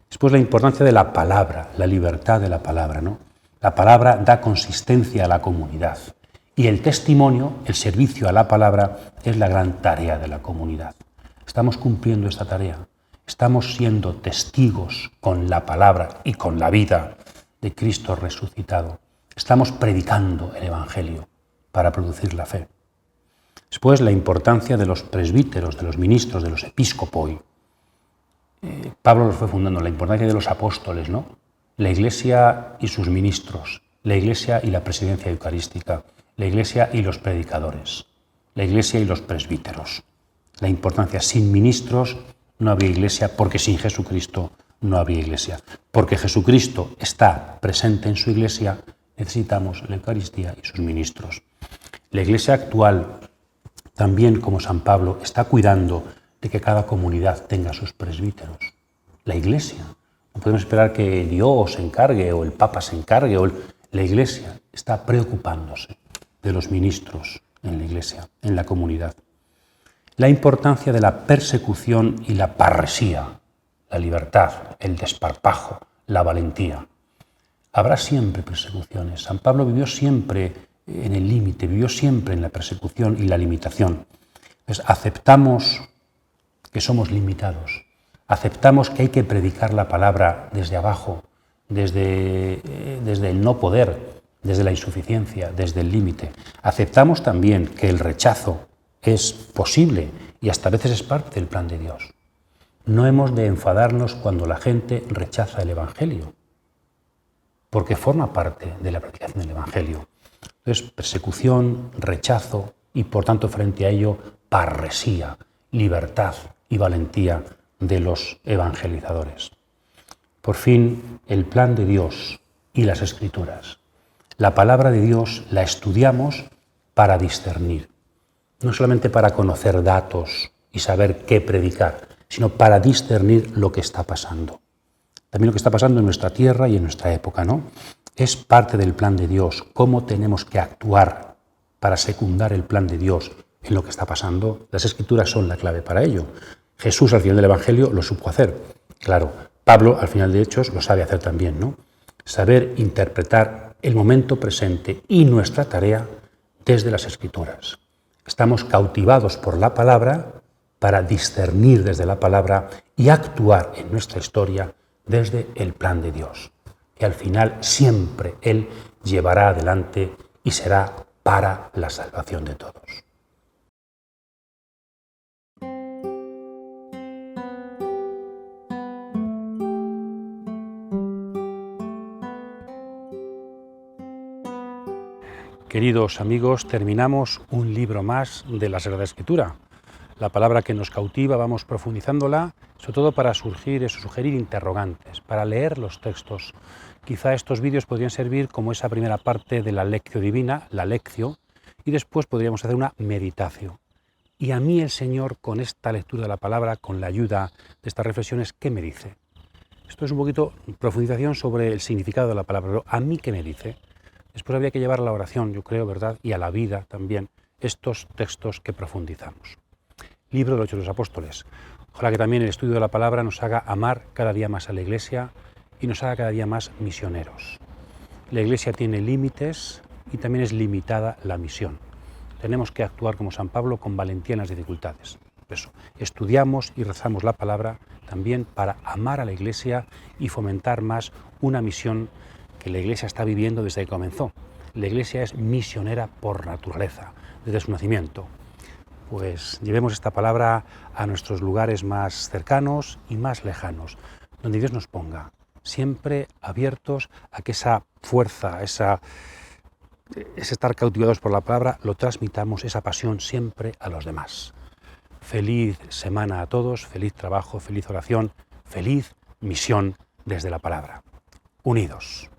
Después la importancia de la palabra, la libertad de la palabra, ¿no? La palabra da consistencia a la comunidad y el testimonio, el servicio a la palabra, es la gran tarea de la comunidad. Estamos cumpliendo esta tarea. Estamos siendo testigos con la palabra y con la vida de Cristo resucitado. Estamos predicando el Evangelio para producir la fe. Después, la importancia de los presbíteros, de los ministros, de los episcopoi. Pablo los fue fundando, la importancia de los apóstoles, ¿no? La Iglesia y sus ministros, la Iglesia y la presidencia eucarística, la Iglesia y los predicadores, la Iglesia y los presbíteros. La importancia, sin ministros no había Iglesia, porque sin Jesucristo no había Iglesia. Porque Jesucristo está presente en su Iglesia, necesitamos la Eucaristía y sus ministros. La Iglesia actual, también como San Pablo, está cuidando de que cada comunidad tenga sus presbíteros. La Iglesia. No podemos esperar que Dios se encargue o el Papa se encargue. La Iglesia está preocupándose de los ministros en la Iglesia, en la comunidad. La importancia de la persecución y la parresía, la libertad, el desparpajo, la valentía. Habrá siempre persecuciones. San Pablo vivió siempre en el límite, vivió siempre en la persecución y la limitación. Entonces, aceptamos que somos limitados, aceptamos que hay que predicar la palabra desde abajo, desde el no poder, desde la insuficiencia, desde el límite. Aceptamos también que el rechazo es posible y hasta a veces es parte del plan de Dios. No hemos de enfadarnos cuando la gente rechaza el Evangelio, porque forma parte de la predicación del Evangelio. Entonces, persecución, rechazo y, por tanto, frente a ello, parresía, libertad y valentía de los evangelizadores. Por fin, el plan de Dios y las Escrituras. La palabra de Dios la estudiamos para discernir. No solamente para conocer datos y saber qué predicar, sino para discernir lo que está pasando. También lo que está pasando en nuestra tierra y en nuestra época, ¿no? Es parte del plan de Dios, cómo tenemos que actuar para secundar el plan de Dios en lo que está pasando. Las Escrituras son la clave para ello. Jesús al final del Evangelio lo supo hacer. Claro, Pablo al final de Hechos lo sabe hacer también, ¿no? Saber interpretar el momento presente y nuestra tarea desde las Escrituras. Estamos cautivados por la palabra para discernir desde la palabra y actuar en nuestra historia desde el plan de Dios, que al final siempre Él llevará adelante y será para la salvación de todos. Queridos amigos, terminamos un libro más de la Sagrada Escritura. La palabra que nos cautiva, vamos profundizándola, sobre todo para sugerir interrogantes, para leer los textos. Quizá estos vídeos podrían servir como esa primera parte de la lectio divina, la lectio, y después podríamos hacer una meditación. Y a mí el Señor, con esta lectura de la palabra, con la ayuda de estas reflexiones, ¿qué me dice? Esto es un poquito profundización sobre el significado de la palabra, pero ¿a mí qué me dice? Después habría que llevar a la oración, yo creo, ¿verdad? Y a la vida también, estos textos que profundizamos. Libro de los Hechos de los Apóstoles. Ojalá que también el estudio de la palabra nos haga amar cada día más a la Iglesia y nos haga cada día más misioneros. La Iglesia tiene límites y también es limitada la misión. Tenemos que actuar como San Pablo con valentía en las dificultades. Por eso, estudiamos y rezamos la palabra también para amar a la Iglesia y fomentar más una misión que la Iglesia está viviendo desde que comenzó. La Iglesia es misionera por naturaleza, desde su nacimiento. Pues llevemos esta palabra a nuestros lugares más cercanos y más lejanos, donde Dios nos ponga, siempre abiertos a que esa fuerza, ese estar cautivados por la palabra, lo transmitamos, esa pasión siempre a los demás. Feliz semana a todos, feliz trabajo, feliz oración, feliz misión desde la palabra. Unidos.